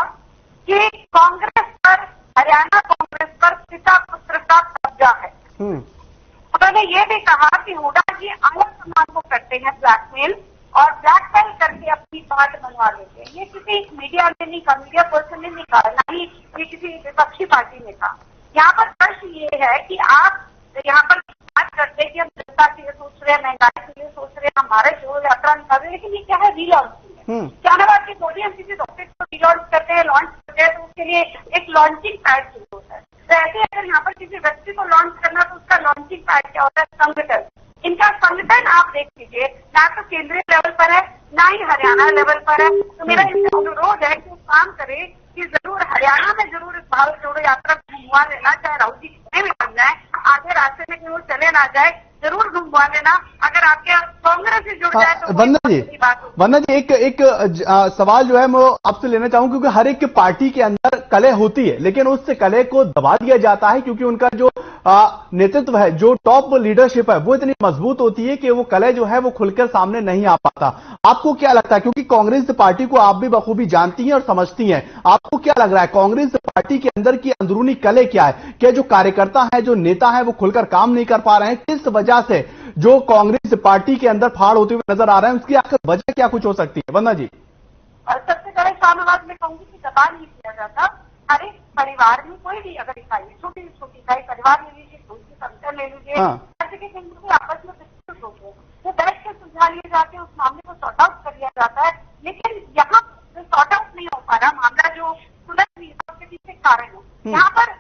कि कांग्रेस पर हरियाणा कांग्रेस पर पिता पुत्र का कब्जा है। उन्होंने ये भी कहा कि हुड्डा जी आला कमान को करते हैं ब्लैकमेल और ब्लैकमेल करके अपनी बात बनवा लेते हैं। ये किसी मीडिया ने नहीं कहा, मीडिया पर्सन ने नहीं कहा, ना ही ये किसी विपक्षी पार्टी ने कहा। यहाँ पर प्रश्न ये है कि आप यहाँ पर बात करते हैं कि हम जनता के लिए सोच रहे हैं, महंगाई के लिए सोच रहे हैं, हमारे जोड़ यात्रा निकाल रहे हैं, लेकिन ये क्या है, रीलॉन्चिंग है। क्या ना बात की मोदी हम किसी रॉकेट को रीलॉन्च करते हैं, लॉन्च करते हैं, तो उसके लिए एक लॉन्चिंग पैड चाहिए होता है। तो ऐसे अगर यहाँ पर किसी व्यक्ति को लॉन्च करना तो उसका लॉन्चिंग पैड क्या होता है, संगठन। इनका संगठन आप देख लीजिए, ना तो केंद्रीय लेवल पर है, ना ही हरियाणा लेवल पर है। तो मेरा इनसे अनुरोध है कि वो काम करे कि जरूर हरियाणा में जरूर इस भारत जोड़ो यात्रा घुमवा लेना, चाहे राहुल जी कितने भी बन जाए, आधे रास्ते में कहीं वो चले ना जाए, जरूर घुमवा लेना। अगर आपके कांग्रेस से जुड़ जाए तो वंदना जी एक सवाल जो है मैं आपसे लेना चाहूंगा, क्योंकि हर एक पार्टी के अंदर कलह होती है, लेकिन उस कलह को दबा दिया जाता है क्योंकि उनका जो नेतृत्व है, जो टॉप लीडरशिप है, वो इतनी मजबूत होती है कि वो कलह जो है वो खुलकर सामने नहीं आ पाता। आपको क्या लगता है, क्योंकि कांग्रेस पार्टी को आप भी बखूबी जानती हैं और समझती हैं, आपको क्या लग रहा है कांग्रेस पार्टी के अंदर की अंदरूनी कलह क्या है? क्या जो कार्यकर्ता है, जो नेता है, वो खुलकर काम नहीं कर पा रहे हैं? किस वजह से जो कांग्रेस पार्टी के अंदर फाड़ होते हुए नजर आ रहे हैं, उसकी आखिर वजह क्या कुछ हो सकती है? वंदना जी, सबसे पहले साम्यवाद में कहूंगी कि दबा नहीं किया जाता। हर एक परिवार में कोई भी अगर इकाई, छोटी छोटी इकाई परिवार ले लीजिए, छोटी संस्था ले लीजिए, ऐसे के केंद्र आपस में डिस्कस होते हैं, वो बैठ के सुलझा लिए जाते हैं, उस मामले को सॉर्ट आउट कर लिया जाता है। लेकिन यहाँ सॉर्ट आउट नहीं हो पा रहा मामला, जो सुलझ नहीं है, उसके पीछे कारण है। यहाँ पर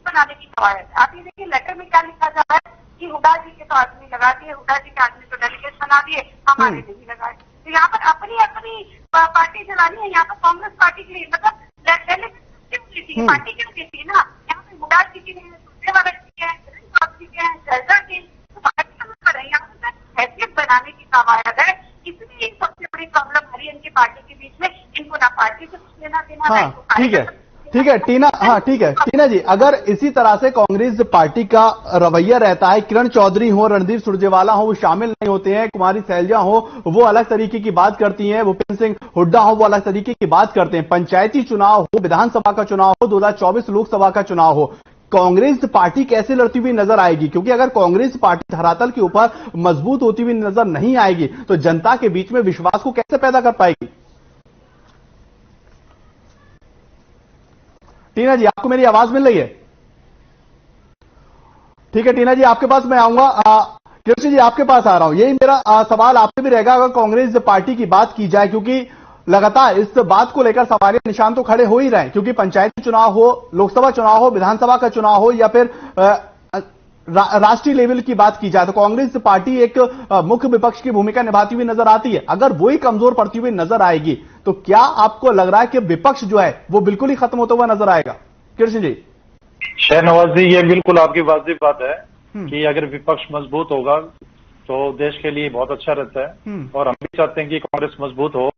बनाने की कवायद है। आप ये देखिए लेटर में क्या लिखा जा रहा है कि हुड्डा जी के तो आदमी लगा दिए, हुड्डा जी के आदमी को डेलीगेट बना दिए, हमारे नहीं लगाए। तो यहाँ पर अपनी अपनी पार्टी चलानी है। यहाँ पर कांग्रेस पार्टी के लिए मतलब डेलीगेट क्यों देती है, पार्टी क्यों देती है ना। यहाँ पे हुड्डा जी के सुरजेवाला जी है, जी के हैं, शैलजा जी, तो पार्टी कहाँ पर है? यहाँ पर हैसियत बनाने की कवायद है। इसलिए सबसे बड़ी प्रॉब्लम आ रही है इनकी पार्टी के बीच में। इनको ना पार्टी से कुछ लेना देना, ठीक है टीना, ठीक है टीना जी, अगर इसी तरह से कांग्रेस पार्टी का रवैया रहता है, किरण चौधरी हो, रणदीप सुरजेवाला हो, वो शामिल नहीं होते हैं, कुमारी शैलजा हो, वो अलग तरीके की बात करती हैं, भूपेंद्र सिंह हुड्डा हो, वो अलग तरीके की बात करते हैं, पंचायती चुनाव हो, विधानसभा का चुनाव हो, 2024 लोकसभा का चुनाव हो, कांग्रेस पार्टी कैसे लड़ती हुई नजर आएगी? क्योंकि अगर कांग्रेस पार्टी धरातल के ऊपर मजबूत होती हुई नजर नहीं आएगी तो जनता के बीच में विश्वास को कैसे पैदा कर पाएगी? टीना जी, आपको मेरी आवाज मिल रही है? ठीक है टीना जी, आपके पास मैं आऊंगा। कृष्ण जी, आपके पास आ रहा हूं। यही मेरा सवाल आपसे भी रहेगा अगर कांग्रेस पार्टी की बात की जाए, क्योंकि लगातार इस बात को लेकर सवालिया निशान तो खड़े हो ही रहे हैं, क्योंकि पंचायती चुनाव हो, लोकसभा चुनाव हो, विधानसभा का चुनाव हो या फिर राष्ट्रीय लेवल की बात की जाए तो कांग्रेस पार्टी एक मुख्य विपक्ष की भूमिका निभाती हुई नजर आती है। अगर वही कमजोर पड़ती हुई नजर आएगी तो क्या आपको लग रहा है कि विपक्ष जो है वो बिल्कुल ही खत्म होता हुआ नजर आएगा? कृष्ण जी। शहनवाज जी, ये बिल्कुल आपकी वाजिब बात है कि अगर विपक्ष मजबूत होगा तो देश के लिए बहुत अच्छा रहता है, और हम भी चाहते हैं कि कांग्रेस मजबूत हो।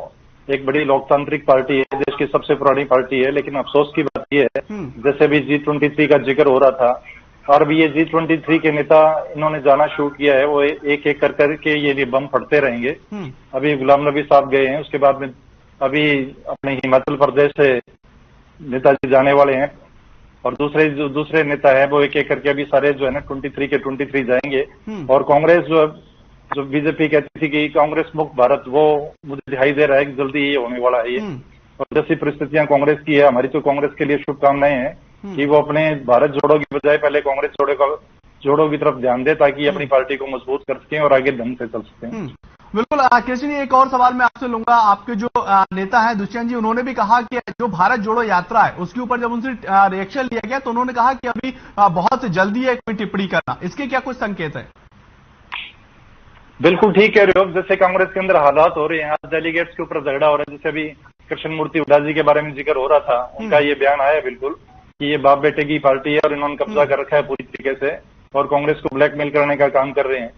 एक बड़ी लोकतांत्रिक पार्टी है, देश की सबसे पुरानी पार्टी है, लेकिन अफसोस की बात यह है जैसे भी G23 का जिक्र हो रहा था, और भी ये G23 के नेता इन्होंने जाना शुरू किया है, वो एक एक कर करके ये बम फटते रहेंगे। अभी गुलाम नबी साहब गए हैं, उसके बाद में अभी अपने हिमाचल प्रदेश से नेताजी जाने वाले हैं, और दूसरे नेता है वो एक एक करके अभी सारे जो है ना 23 के 23 जाएंगे। और कांग्रेस जो बीजेपी कहती थी कि कांग्रेस मुक्त भारत, वो मुझे दिखाई दे रहा है कि जल्दी ये होने वाला है। और जैसी परिस्थितियां कांग्रेस की है, हमारी तो कांग्रेस के लिए शुभकामनाएं हैं कि वो अपने भारत जोड़ो की बजाय पहले कांग्रेस जोड़ो की तरफ ध्यान दे, ताकि अपनी पार्टी को मजबूत कर सकें और आगे ढंग से चल सकें। बिल्कुल। कृष्ण जी, एक और सवाल मैं आपसे लूंगा। आपके जो नेता है दुष्यंत जी, उन्होंने भी कहा कि जो भारत जोड़ो यात्रा है उसके ऊपर जब उनसे रिएक्शन लिया गया तो उन्होंने कहा कि अभी बहुत जल्दी है कोई टिप्पणी करना, इसके क्या कुछ संकेत है? बिल्कुल ठीक कह रहे हो। जैसे कांग्रेस के अंदर हालात हो रहे हैं, आज डेलीगेट्स के ऊपर झगड़ा हो रहा है, जैसे अभी कृष्ण मूर्ति हुड्डा जी के बारे में जिक्र हो रहा था, उनका ये बयान आया बिल्कुल कि ये बाप बेटे की पार्टी है और इन्होंने कब्जा कर रखा है पूरी तरीके से, और कांग्रेस को ब्लैकमेल करने का काम कर रहे हैं।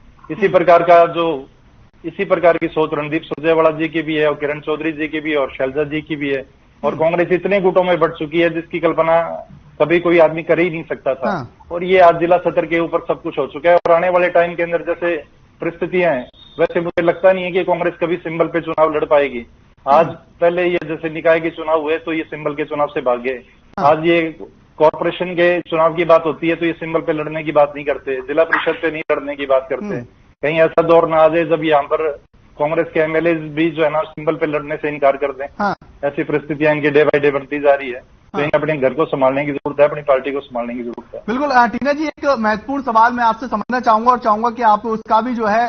इसी प्रकार की सोच रणदीप सुरजेवाला जी की भी है, और किरण चौधरी जी की भी है, और शैलजा जी की भी है। और कांग्रेस इतने गुटों में बढ़ चुकी है जिसकी कल्पना कभी कोई आदमी कर ही नहीं सकता था। और ये आज जिला सत्र के ऊपर सब कुछ हो चुका है। और आने वाले टाइम के अंदर जैसे परिस्थितियां हैं, वैसे मुझे लगता नहीं है कि कांग्रेस कभी सिंबल पे चुनाव लड़ पाएगी। आज पहले ये जैसे निकाय के चुनाव हुए तो ये सिंबल के चुनाव से भाग गए, आज ये कॉर्पोरेशन के चुनाव की बात होती है तो ये सिंबल पे लड़ने की बात नहीं करते, जिला परिषद पे नहीं लड़ने की बात करते। कहीं ऐसा दौर ना आ जाए जब यहाँ पर कांग्रेस के एमएलए भी जो है ना सिंबल पे लड़ने से इनकार कर दें। ऐसी परिस्थितियां इनकी डे बाय डे बढ़ती जा रही है। तो इन्हें अपने घर को संभालने की जरूरत है, अपनी पार्टी को संभालने की जरूरत है। बिल्कुल टीना जी, एक महत्वपूर्ण सवाल मैं आपसे समझना चाहूंगा और चाहूंगा कि आप उसका भी जो है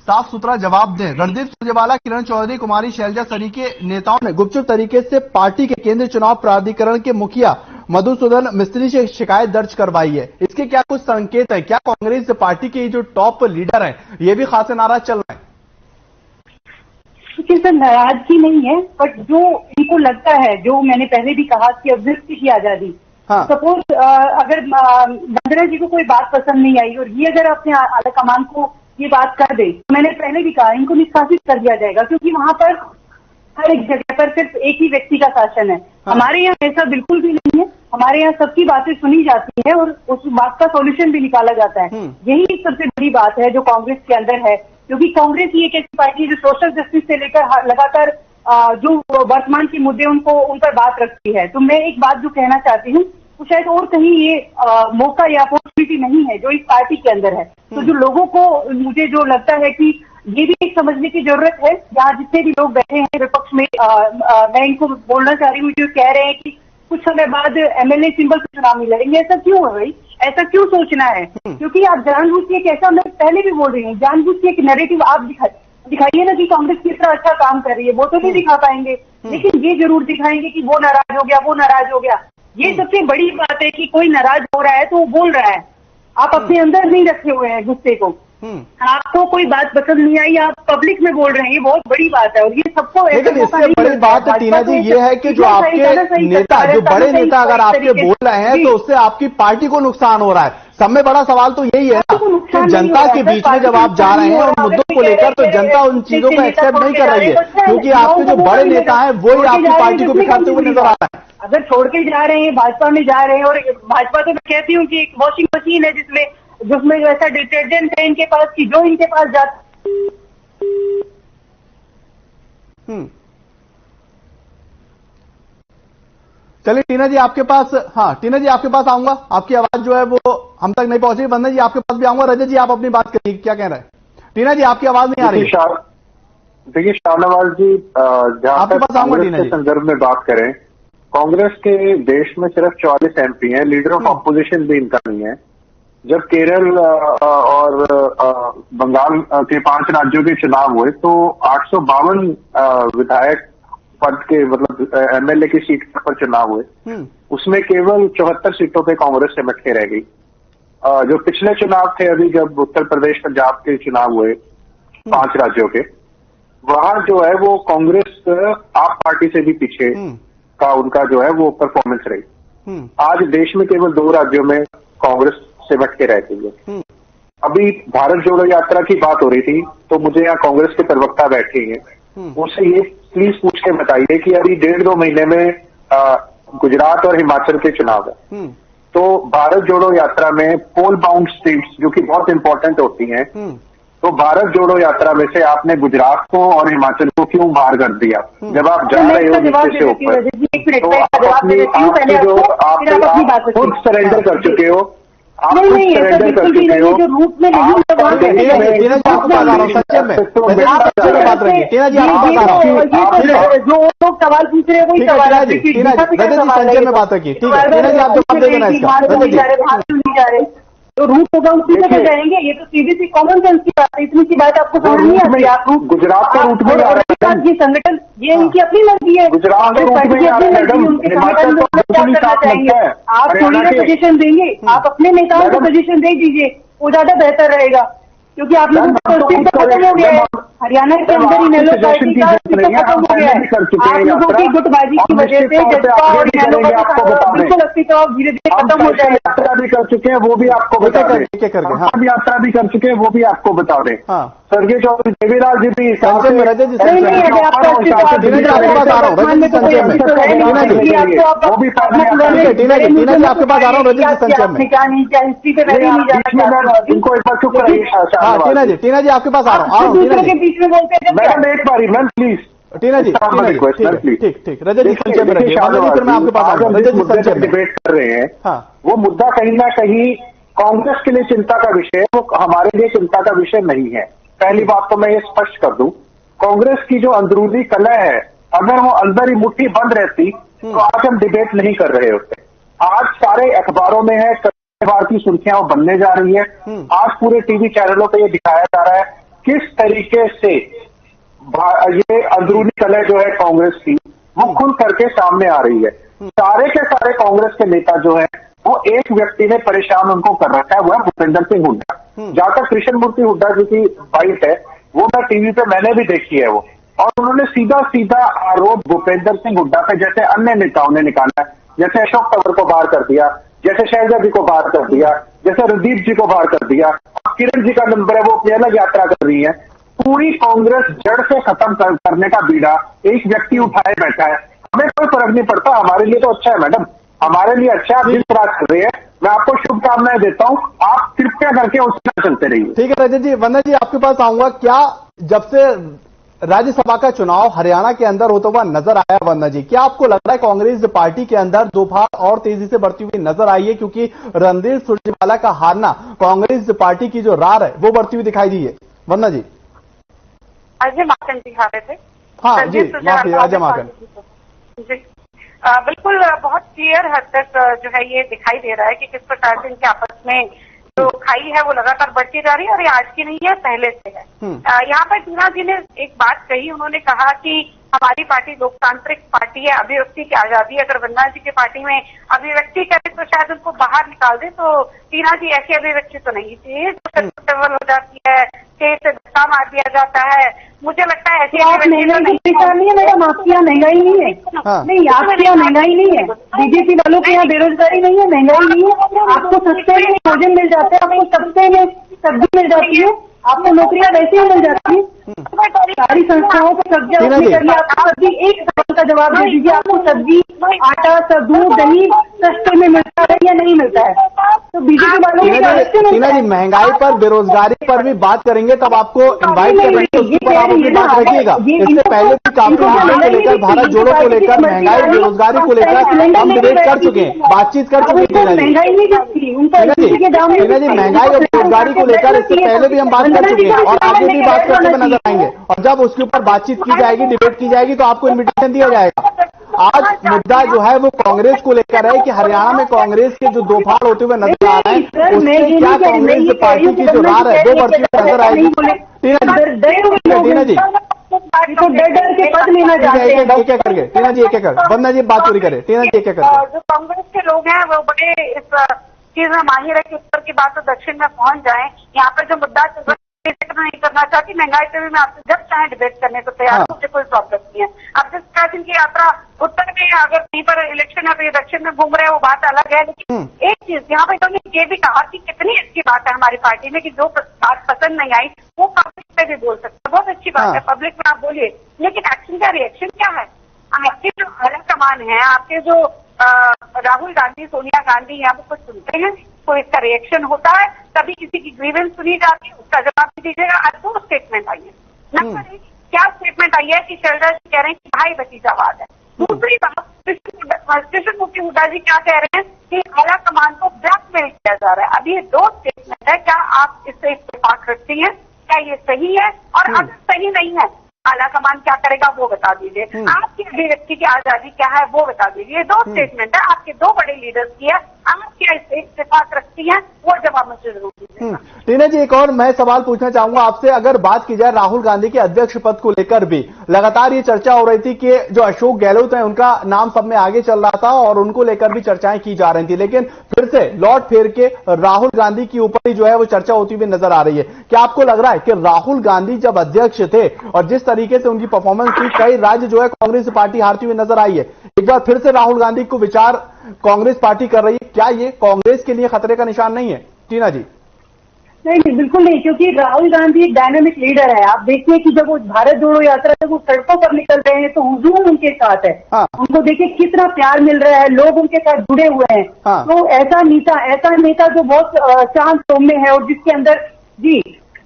साफ सुथरा जवाब दें। रणदीप सुरजेवाला, किरण चौधरी, कुमारी शैलजा सरी के नेताओं ने गुपचुप तरीके से पार्टी के केंद्रीय चुनाव प्राधिकरण के मुखिया मधुसूदन मिस्त्री से शिकायत दर्ज करवाई है। इसके क्या कुछ संकेत है? क्या कांग्रेस पार्टी के जो टॉप लीडर है ये भी खासे नाराज चल रहे हैं? देखिए सर, नाराजगी नहीं है, बट जो इनको लगता है, जो मैंने पहले भी कहा कि अभिव्यक्ति की आजादी, सपोज अगर बंदरा जी को कोई बात पसंद नहीं आई और ये अगर अपने आला कमान को ये बात कर दे, मैंने पहले भी कहा इनको निष्कासित कर दिया जाएगा, क्योंकि वहां पर हर एक जगह पर सिर्फ एक ही व्यक्ति का शासन है। हमारे यहाँ ऐसा बिल्कुल भी नहीं है। हमारे यहाँ सबकी बातें सुनी जाती है और उस बात का सॉल्यूशन भी निकाला जाता है। यही सबसे बड़ी बात है जो कांग्रेस के अंदर है, क्योंकि कांग्रेस ही एक ऐसी पार्टी है जो सोशल जस्टिस से लेकर लगातार जो वर्तमान के मुद्दे उन पर बात रखती है। तो मैं एक बात जो कहना चाहती हूँ, तो शायद और कहीं ये मौका या अपॉर्चुनिटी नहीं है जो इस पार्टी के अंदर है। तो जो लोगों को, मुझे जो लगता है कि ये भी एक समझने की जरूरत है, यहाँ जितने भी लोग बैठे हैं विपक्ष में, मैं इनको बोलना चाह रही हूँ जो कह रहे हैं कि कुछ समय बाद एमएलए सिंबल से चुनाव नहीं लड़ेंगे। ऐसा क्यों है भाई? ऐसा क्यों सोचना है? क्योंकि आप जानबूझ के, कैसा मैं पहले भी बोल रही हूँ, जानबूझ के एक नैरेटिव आप दिखाइए ना कि कांग्रेस किस तरह अच्छा काम कर रही है। वो तो नहीं दिखा पाएंगे, लेकिन ये जरूर दिखाएंगे कि वो नाराज हो गया, वो नाराज हो गया। ये सबसे बड़ी बात है कि कोई नाराज हो रहा है तो वो बोल रहा है, आप अपने अंदर नहीं रखे हुए हैं गुस्से को। आपको कोई बात पसंद नहीं आई, आप पब्लिक में बोल रहे हैं, ये बहुत बड़ी बात है। और ये सबको, लेकिन इससे बड़ी बात टीना जी ये है कि जो आपके नेता, जो बड़े नेता अगर आपके बोल रहे हैं तो उससे आपकी पार्टी को नुकसान हो रहा है। सब में बड़ा सवाल तो यही है ना कि जनता के बीच में जब आप जा रहे हैं और मुद्दों को लेकर, तो जनता उन चीजों को एक्सेप्ट नहीं कर रही है, क्योंकि आपके जो बड़े नेता हैं वो ही आपकी पार्टी को बिखारते हुए नजर आ रहा है। अगर छोड़ के जा रहे हैं, भाजपा में जा रहे हैं, और भाजपा तो मैं कहती हूँ कि एक वॉशिंग मशीन है जिसमें ऐसा डिटर्जेंट है इनके पास कि जो इनके पास जाता। चलिए टीना जी आपके पास, टीना जी आपके पास आऊंगा। आपकी आवाज जो है वो हम तक नहीं पहुंची। बंदर जी आपके पास भी आऊंगा। रजत जी आप अपनी बात करिए, क्या कह रहे हैं? टीना जी आपकी आवाज नहीं आ रही। देखिए शाहनवाज जी, जहां तक कांग्रेस के संदर्भ में बात करें, कांग्रेस के देश में सिर्फ 44 एमपी हैं, लीडर ऑफ ऑपोजिशन भी इनका नहीं है। जब केरल और बंगाल के 5 राज्यों के चुनाव हुए तो 852 विधायक पद के, मतलब एमएलए की सीट पर चुनाव हुए, उसमें केवल 74 सीटों पे कांग्रेस सिमट के रह गई। जो पिछले चुनाव थे अभी, जब उत्तर प्रदेश पंजाब के चुनाव हुए 5 राज्यों के, वहां जो है वो कांग्रेस आप पार्टी से भी पीछे का उनका जो है वो परफॉर्मेंस रही। आज देश में केवल 2 राज्यों में कांग्रेस सिमट के रह गई है। अभी भारत जोड़ो यात्रा की बात हो रही थी, तो मुझे यहाँ कांग्रेस के प्रवक्ता बैठे हैं, उनसे ये प्लीज पूछ के बताइए कि अभी 1.5-2 महीने में गुजरात और हिमाचल के चुनाव है, तो भारत जोड़ो यात्रा में पोल बाउंड स्टेट्स जो कि बहुत इंपॉर्टेंट होती हैं, तो भारत जोड़ो यात्रा में से आपने गुजरात को और हिमाचल को क्यों बाहर कर दिया? जब आप जा रहे हो नीचे से ऊपर, तो आप खुद सरेंडर कर चुके हो, आप खुद सरेंडर कर चुके हो। जो रूप में नहीं जो लोग सवाल पूछ रहे हैं वही सवाल संजय में बात रखिए। ठीक है टीना जी, आप जवाब दे देना इसका। जा रहे तो रूट होगा उसी जगह जाएंगे। ये तो सीधी सी कॉमन सेंस की बात है, इतनी सी बात आपको समझ नहीं आती। आप गुजरात के रूट में ये संगठन, ये इनकी अपनी मर्जी है, गुजरात के रूट में उनके संगठन को क्या करना चाहिए। आप थोड़ी ना सजेशन देंगे, आप अपने नेताओं को सजेशन दे दीजिए, वो ज्यादा बेहतर रहेगा, क्योंकि आप लोगों का खत्म हो गया है। हरियाणा के अंदर ही नेहरू पार्टी का खत्म हो गया है। आप लोगों की गुटबाजी की वजह से जज्बा और बिल्कुल अस्तित्व धीरे धीरे खत्म हो जाएगा। यात्रा भी कर चुके हैं वो भी आपको बता दें, यात्रा भी कर चुके हैं वो भी आपको बता दें। स्वर्गीय चौधरी देवीलाल जी भी आपके पास आ रहा हूँ। रजत जी संचय में हिस्ट्री पे इनको एक बार चुप रहिए। टीना जी आपके पास आ रहा हूँ। दूसरे के बीच में बोलते हैं। मैडम एक बारी, मैम प्लीज टीना जी, ठीक, रजत जी संचय में रखिए, फिर मैं आपके पास आऊंगा। रजत जी संचय में डिबेट कर रहे हैं, हाँ, वो मुद्दा कहीं ना कहीं कांग्रेस के लिए चिंता का विषय है, वो हमारे लिए चिंता का विषय नहीं है। पहली बात तो मैं ये स्पष्ट कर दूं, कांग्रेस की जो अंदरूनी कलह है, अगर वो अंदर ही मुट्ठी बंद रहती तो आज हम डिबेट नहीं कर रहे होते। आज सारे अखबारों में है, बार की सुर्खियां बनने जा रही है। आज पूरे टीवी चैनलों पे ये दिखाया जा रहा है किस तरीके से ये अंदरूनी कलह जो है कांग्रेस की, वो खुल करके सामने आ रही है। सारे के सारे कांग्रेस के नेता जो है, वो एक व्यक्ति ने परेशान उनको कर रखा है, वो है भूपेंद्र सिंह हुड्डा। जहां तक कृष्ण मूर्ति हुड्डा जी की बाइट है, वो मैं टीवी पे मैंने भी देखी है वो, और उन्होंने सीधा सीधा आरोप भूपेंद्र सिंह हुड्डा पे जैसे अन्य नेताओं ने निकाला है, जैसे अशोक तंवर को बाहर कर दिया, जैसे शैलजा जी को बाहर कर दिया, जैसे रणदीप जी को बाहर कर दिया, किरण जी का नंबर है, वो अपनी अलग यात्रा कर रही है। पूरी कांग्रेस जड़ से खत्म करने का बीड़ा एक व्यक्ति उठाए बैठा है। हमें कोई फर्क नहीं पड़ता, हमारे लिए तो अच्छा है मैडम, हमारे लिए अच्छा, आप जिस तरह कर रहे हैं, मैं आपको शुभकामनाएं देता हूं, आप कृपया करके उस तरह चलते रहिए। ठीक है रजत जी, वंदना जी आपके पास आऊंगा। क्या जब से राज्यसभा का चुनाव हरियाणा के अंदर होता हुआ नजर आया, वंदना जी, क्या आपको लग रहा है कांग्रेस पार्टी के अंदर दोफाड़ और तेजी से बढ़ती हुई नजर आई है, क्योंकि रणदीप सुरजेवाला का हारना कांग्रेस पार्टी की जो रार है वो बढ़ती हुई दिखाई दी है? वंदना जी। अजय माकन जी हारे थे। हाँ जी, माफी, अजय माकन जी। बिल्कुल, बहुत क्लियर हद तक जो है ये दिखाई दे रहा है कि किस प्रकार से इनके आपस में जो खाई है वो लगातार बढ़ती जा रही है, और ये आज की नहीं है, पहले से है। यहाँ पर टीना जी ने एक बात कही, उन्होंने कहा कि हमारी पार्टी लोकतांत्रिक पार्टी है, अभिव्यक्ति की आजादी। अगर वंदना जी की पार्टी में अभिव्यक्ति करे तो शायद उनको बाहर निकाल दे, तो टीना जी ऐसी अभिव्यक्ति तो नहीं चाहिए जो हो जाती है, तेज से धक्का मार दिया जाता है। मुझे लगता है ऐसी महंगाई की परेशानी है मैडम, आपके यहाँ महंगाई नहीं है? नहीं, आपके यहाँ महंगाई नहीं है, बीजेपी वालों के यहाँ बेरोजगारी नहीं है, महंगाई नहीं है, आपको सस्ते में भोजन मिल जाता है, आपको सस्ते में सब्जी मिल जाती है, आपको नौकरियां वैसे ही मिल जाती है, सारी संस्थाओं को सब्जियां करिए। आपको सब्जी, एक सवाल का जवाब दे दीजिए, आपको सब्जी, आटा, दूध, दही सस्ते में मिलता है या नहीं मिलता है? तो बीजेपी वालों को टीना जी, महंगाई पर, बेरोजगारी पर भी बात करेंगे, तब आपको इन्वाइट करेंगे, उसके ऊपर आप अपनी बात रखिएगा। इससे पहले भी काफी मुद्दों को लेकर, भारत जोड़ो को लेकर, महंगाई, बेरोजगारी को लेकर हम डिबेट कर चुके हैं, बातचीत कर चुके हैं। टीना जी, महंगाई और बेरोजगारी को लेकर इससे पहले भी हम बात कर चुके हैं और आगे भी बात करते हुए नजर आएंगे, और जब उसके ऊपर बातचीत की जाएगी, डिबेट की जाएगी, तो आपको इन्विटेशन दिया जाएगा। आज मुद्दा जो है वो कांग्रेस को लेकर है कि हरियाणा में कांग्रेस के जो दोफाड़ होते हुए नजर आ रहे हैं, उससे क्या कांग्रेस पार्टी की जो रार है वो बढ़ती हुई नजर आएगी? टीना जी, तो डर के पद लेना चाहते हैं। क्या करके टीना जी, एक वंदना जी बात पूरी करे। टीना जी, एक जो कांग्रेस के लोग हैं वो बड़े इस चीज में माहिर है कि उत्तर की बात तो दक्षिण में पहुंच जाए। यहाँ पर जो मुद्दा नहीं करना चाहती, महंगाई पे भी मैं आपसे जब चाहे डिबेट करने को तैयार हूँ, मुझे कोई प्रॉब्लम नहीं है। अब जिस प्रकार की यात्रा उत्तर में, अगर कहीं पर इलेक्शन है तो ये दक्षिण में घूम रहे हैं, वो बात अलग है। लेकिन एक चीज यहाँ पे इन्होंने ये भी कहा कि कितनी अच्छी बात है हमारी पार्टी में कि जो बात पसंद नहीं आई वो पब्लिक पे भी बोल सकते हैं, बहुत अच्छी बात है, पब्लिक में आप बोलिए, लेकिन एक्शन का रिएक्शन क्या है? आपके जो आला कमान है, आपके जो राहुल गांधी, सोनिया गांधी हैं, वो कुछ सुनते हैं? तो इसका रिएक्शन होता है, कभी किसी की ग्रीवेंस सुनी जाती है, उसका जवाब भी दीजिएगा। आज दो स्टेटमेंट आई है। नंबर एक, क्या स्टेटमेंट आई है कि शैलजा जी कह रहे हैं कि भाई भतीजावाद है। दूसरी बात, कृष्ण मूर्ति हुड्डा जी क्या कह रहे हैं कि आला कमान को ब्लैकमेल किया जा रहा है। अब ये दो स्टेटमेंट है, क्या आप इससे इत्तेफाक रखती हैं? क्या ये सही है? और अगर सही नहीं है, आला कमान क्या करेगा वो बता दीजिए। आपकी अभिव्यक्ति की आजादी क्या है वो बता दीजिए। ये दो स्टेटमेंट है आपके दो बड़े लीडर्स की है, आप क्या इससे इत्तेफाक रखती हैं वो जवाब मुझे जरूर दीजिए। टीना जी, एक और मैं सवाल पूछना चाहूंगा आपसे। अगर बात की जाए राहुल गांधी के अध्यक्ष पद को लेकर भी लगातार ये चर्चा हो रही थी कि जो अशोक गहलोत है उनका नाम सब में आगे चल रहा था और उनको लेकर भी चर्चाएं की जा रही थी, लेकिन फिर से लौट फेर के राहुल गांधी के ऊपर ही जो है वो चर्चा होती हुई नजर आ रही है। क्या आपको लग रहा है कि राहुल गांधी जब अध्यक्ष थे और जिस तरीके से उनकी परफॉर्मेंस थी, कई राज्य जो है कांग्रेस पार्टी हारती हुई नजर आई है, एक बार फिर से राहुल गांधी को विचार कांग्रेस पार्टी कर रही है, क्या ये कांग्रेस के लिए खतरे का निशान नहीं है? टीना जी। नहीं, बिल्कुल नहीं, क्योंकि राहुल गांधी एक डायनामिक लीडर है। आप देखिए कि जब वो भारत जोड़ो यात्रा से वो सड़कों पर निकल रहे हैं तो हुजूम उनके साथ है। उनको देखिए कितना प्यार मिल रहा है, लोग उनके साथ जुड़े हुए हैं। तो ऐसा नेता जो बहुत चांद सौम्य है और जिसके अंदर जी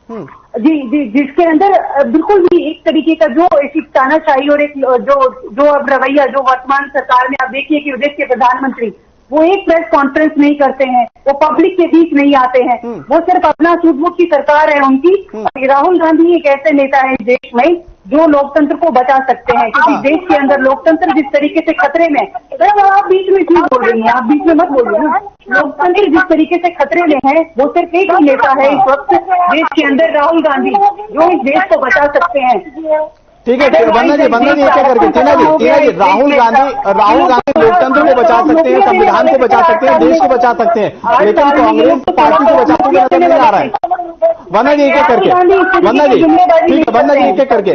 जी, जिसके अंदर बिल्कुल भी एक तरीके का जो ऐसी तानाशाही और एक जो अब रवैया जो वर्तमान सरकार में आप देखिए कि देश के प्रधानमंत्री वो एक प्रेस कॉन्फ्रेंस नहीं करते हैं, वो पब्लिक के बीच नहीं आते हैं, वो सिर्फ अपना सूझबूझ की सरकार है उनकी। राहुल गांधी एक ऐसे नेता है इस देश में जो लोकतंत्र को बचा सकते हैं, क्योंकि देश के अंदर लोकतंत्र जिस तरीके से खतरे में, आप बीच में क्यों बोल रही हैं, आप बीच में मत बोलिए ना। लोकतंत्र जिस तरीके से खतरे में है वो सिर्फ एक ही नेता है इस वक्त देश के अंदर, राहुल गांधी, जो इस देश को बचा सकते हैं। ठीक है वंदना जी क्या करके टीना जी राहुल गांधी लोकतंत्र को बचा सकते हैं, संविधान को बचा सकते हैं, देश को बचा सकते हैं, लेकिन कांग्रेस पार्टी को बचाते हुए नजर नहीं आ रहा है। वंदना जी एक करके, वंदना जी ठीक है, वंदना जी एक करके,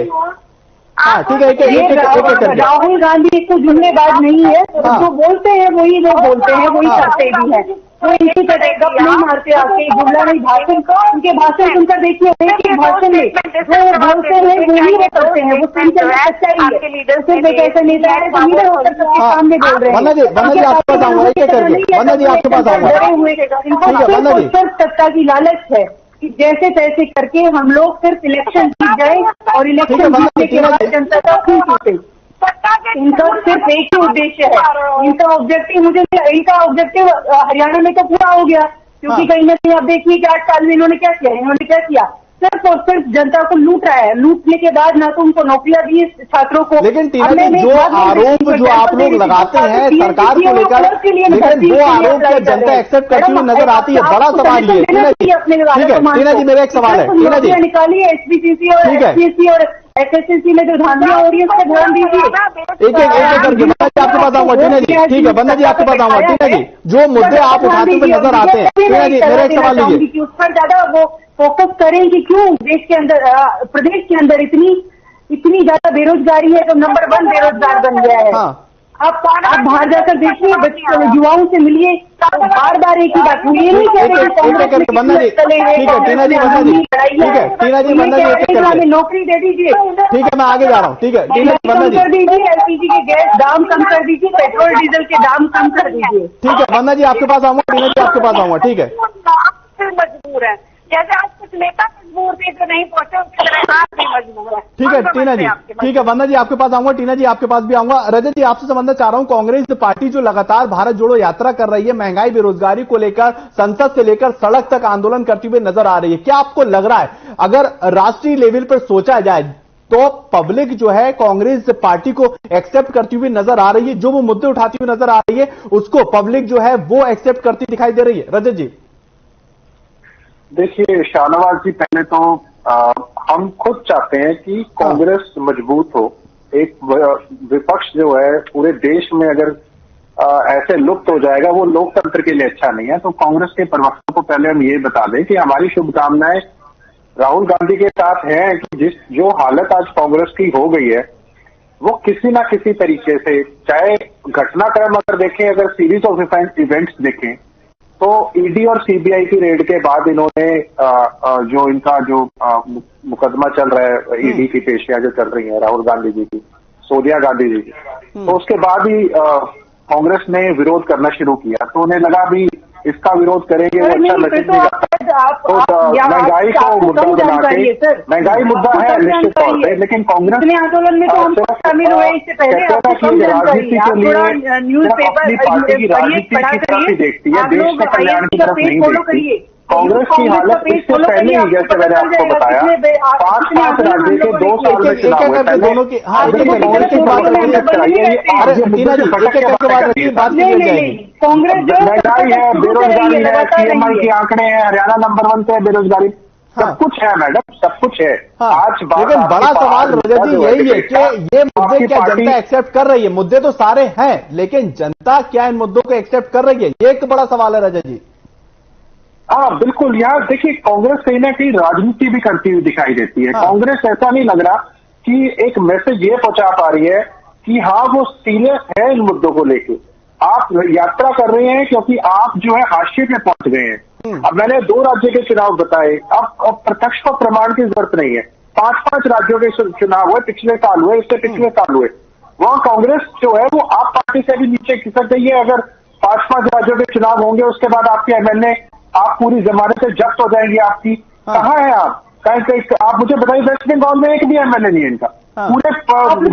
हाँ ठीक है एक करके। राहुल गांधी को जुमलेबाज नहीं है, जो बोलते हैं वही लोग बोलते हैं, वही करते भी हैं। वो इसी तरह गप नहीं मारते आके, जुमला नहीं, भाषण, उनके भाषण सुनकर देखिए, एक भाषण में वो बोलते हैं वही वो करते हैं, वो सच्चाई है। सिर्फ एक ऐसा नेता है जो लीडर होकर सबके सामने बोल रहे हैं। वंदना जी आपके पास आऊंगा, एक करके वंदना जी आपके पास आऊंगा। सिर्फ सत्ता की लालच है कि जैसे तैसे करके हम लोग सिर्फ इलेक्शन जीत जाए और इलेक्शन जीतने के बाद जनता का खून चूसे। इनका सिर्फ एक ही उद्देश्य है, इनका ऑब्जेक्टिव हरियाणा में तो पूरा हो गया, क्योंकि कहीं ना कहीं आप देखिए कि 8 साल में इन्होंने क्या किया, सिर्फ और सिर्फ जनता को लूट रहा है। लूटने के बाद ना तो उनको नौकरियां दी छात्रों को। लेकिन टीना जी जो आरोप जो आप लोग लगाते हैं सरकार को लेकर, लेकिन वो आरोप क्या जनता एक्सेप्ट करती हुई नजर आती है? बड़ा सवाल ये टीना जी, ठीक है टीना जी मेरा एक सवाल है, टीना जी निकालिए एसपीसीसी और एसपीएससी और एसएससी में जो धांधलियां हो रही है उस पर ध्यान दीजिए। एक करके वंदना जी आपके पास आऊंगा टीना जी, ठीक है वंदना जी आपके पास आऊंगा। टीना जी जो मुद्दे आप उठाते हुए नजर आते हैं, टीना जी मेरा एक सवाल लीजिए, उस पर ज्यादा वो फोकस करें कि क्यों देश के अंदर, प्रदेश के अंदर इतनी ज्यादा बेरोजगारी है, तो नंबर 1 बेरोजगार बन गया है। आप बाहर जाकर देखिए, युवाओं से मिलिए, बार एक ही बात, ये नहीं कह रहे कि वंदना जी ठीक है टीना जी, वंदना जी ठीक है टीना जी, वंदना जी हमें नौकरी दे दीजिए, ठीक है मैं आगे जा रहा हूँ, ठीक है टीना जी, वंदना जी कर दीजिए, एलपीजी के गैस दाम कम कर दीजिए, पेट्रोल डीजल के दाम कम कर दीजिए। ठीक है वंदना जी आपके पास आऊंगा, टीना जी आपके पास आऊंगा, ठीक है। मजबूर है, जैसे आज कुछ नेता मजबूर थे जो नहीं पहुंचे, उसकी तरह आप भी मजबूर है। ठीक है टीना जी, ठीक है वंदना जी आपके पास आऊंगा, टीना जी आपके पास भी आऊंगा। रजत जी आपसे समझना चाह रहा हूं, कांग्रेस पार्टी जो लगातार भारत जोड़ो यात्रा कर रही है, महंगाई बेरोजगारी को लेकर संसद से लेकर सड़क तक आंदोलन करती हुई नजर आ रही है, क्या आपको लग रहा है अगर राष्ट्रीय लेवल पर सोचा जाए तो पब्लिक जो है कांग्रेस पार्टी को एक्सेप्ट करती हुई नजर आ रही है, जो वो मुद्दे उठाती हुई नजर आ रही है उसको पब्लिक जो है वो एक्सेप्ट करती दिखाई दे रही है? रजत जी देखिए शाहनवाज जी, पहले तो हम खुद चाहते हैं कि कांग्रेस मजबूत हो। एक विपक्ष जो है पूरे देश में अगर ऐसे लुप्त हो जाएगा, वो लोकतंत्र के लिए अच्छा नहीं है। तो कांग्रेस के प्रवक्ता को पहले हम ये बता दें कि हमारी शुभकामनाएं राहुल गांधी के साथ हैं कि जो हालत आज कांग्रेस की हो गई है, वो किसी ना किसी तरीके से, चाहे घटनाक्रम अगर देखें, अगर सीरीज ऑफ इवेंट्स देखें, तो ईडी और सीबीआई की रेड के बाद इन्होंने जो इनका जो मुकदमा चल रहा है, ईडी की पेशियां जो चल रही है राहुल गांधी जी की, सोनिया गांधी जी की, तो उसके बाद ही कांग्रेस ने विरोध करना शुरू किया। तो उन्हें लगा भी इसका विरोध करेंगे वो अच्छा मैसेज नहीं जाता, तो महंगाई को मुद्दा बना के, महंगाई मुद्दा है निश्चित तौर पर, लेकिन कांग्रेस आंदोलन में तो हम शामिल हुए इससे पहले, राजनीति के लिए न्यूज़पेपर अपनी पार्टी की राजनीति की तरफ ही देखती है, देश के कल्याण की तरफ नहीं देखती। कांग्रेस की हालत इससे पहले ही, जैसे मैंने आपको बताया, 5 राज्य के 2 साल में चुनाव हुए, दोनों की महंगाई है, बेरोजगारी है, सीएमआई के आंकड़े हैं, हरियाणा नंबर 1 पे बेरोजगारी, सब कुछ है मैडम, सब कुछ है। आज लेकिन बड़ा सवाल रजत जी यही है कि ये मुद्दे क्या जनता एक्सेप्ट कर रही है? मुद्दे तो सारे हैं, लेकिन जनता क्या इन मुद्दों को एक्सेप्ट कर रही है? ये एक बड़ा सवाल है रजत जी। हाँ बिल्कुल, यहाँ देखिए कांग्रेस कहीं ना कहीं राजनीति भी करती हुई दिखाई देती है। कांग्रेस ऐसा नहीं लग रहा कि एक मैसेज ये पहुंचा पा रही है कि हाँ वो सीरियस है इन मुद्दों को लेके। आप यात्रा कर रहे हैं क्योंकि आप जो है हाशिए पे पहुंच गए हैं। अब मैंने 2 राज्य के चुनाव बताए, अब प्रत्यक्ष को प्रमाण की जरूरत नहीं है। 5 राज्यों के चुनाव हुए, पिछले साल हुए, इससे पिछले साल हुए। वहां कांग्रेस जो है वो आप पार्टी से भी नीचे खिसक गई है। अगर 5 राज्यों के चुनाव होंगे, उसके बाद आपके एमएलए, आप पूरी जमानत से जब्त हो जाएंगी आपकी। कहाँ है आप? आप मुझे बताइए, वेस्ट बंगाल में एक भी एमएलए नहीं है इनका। पूरे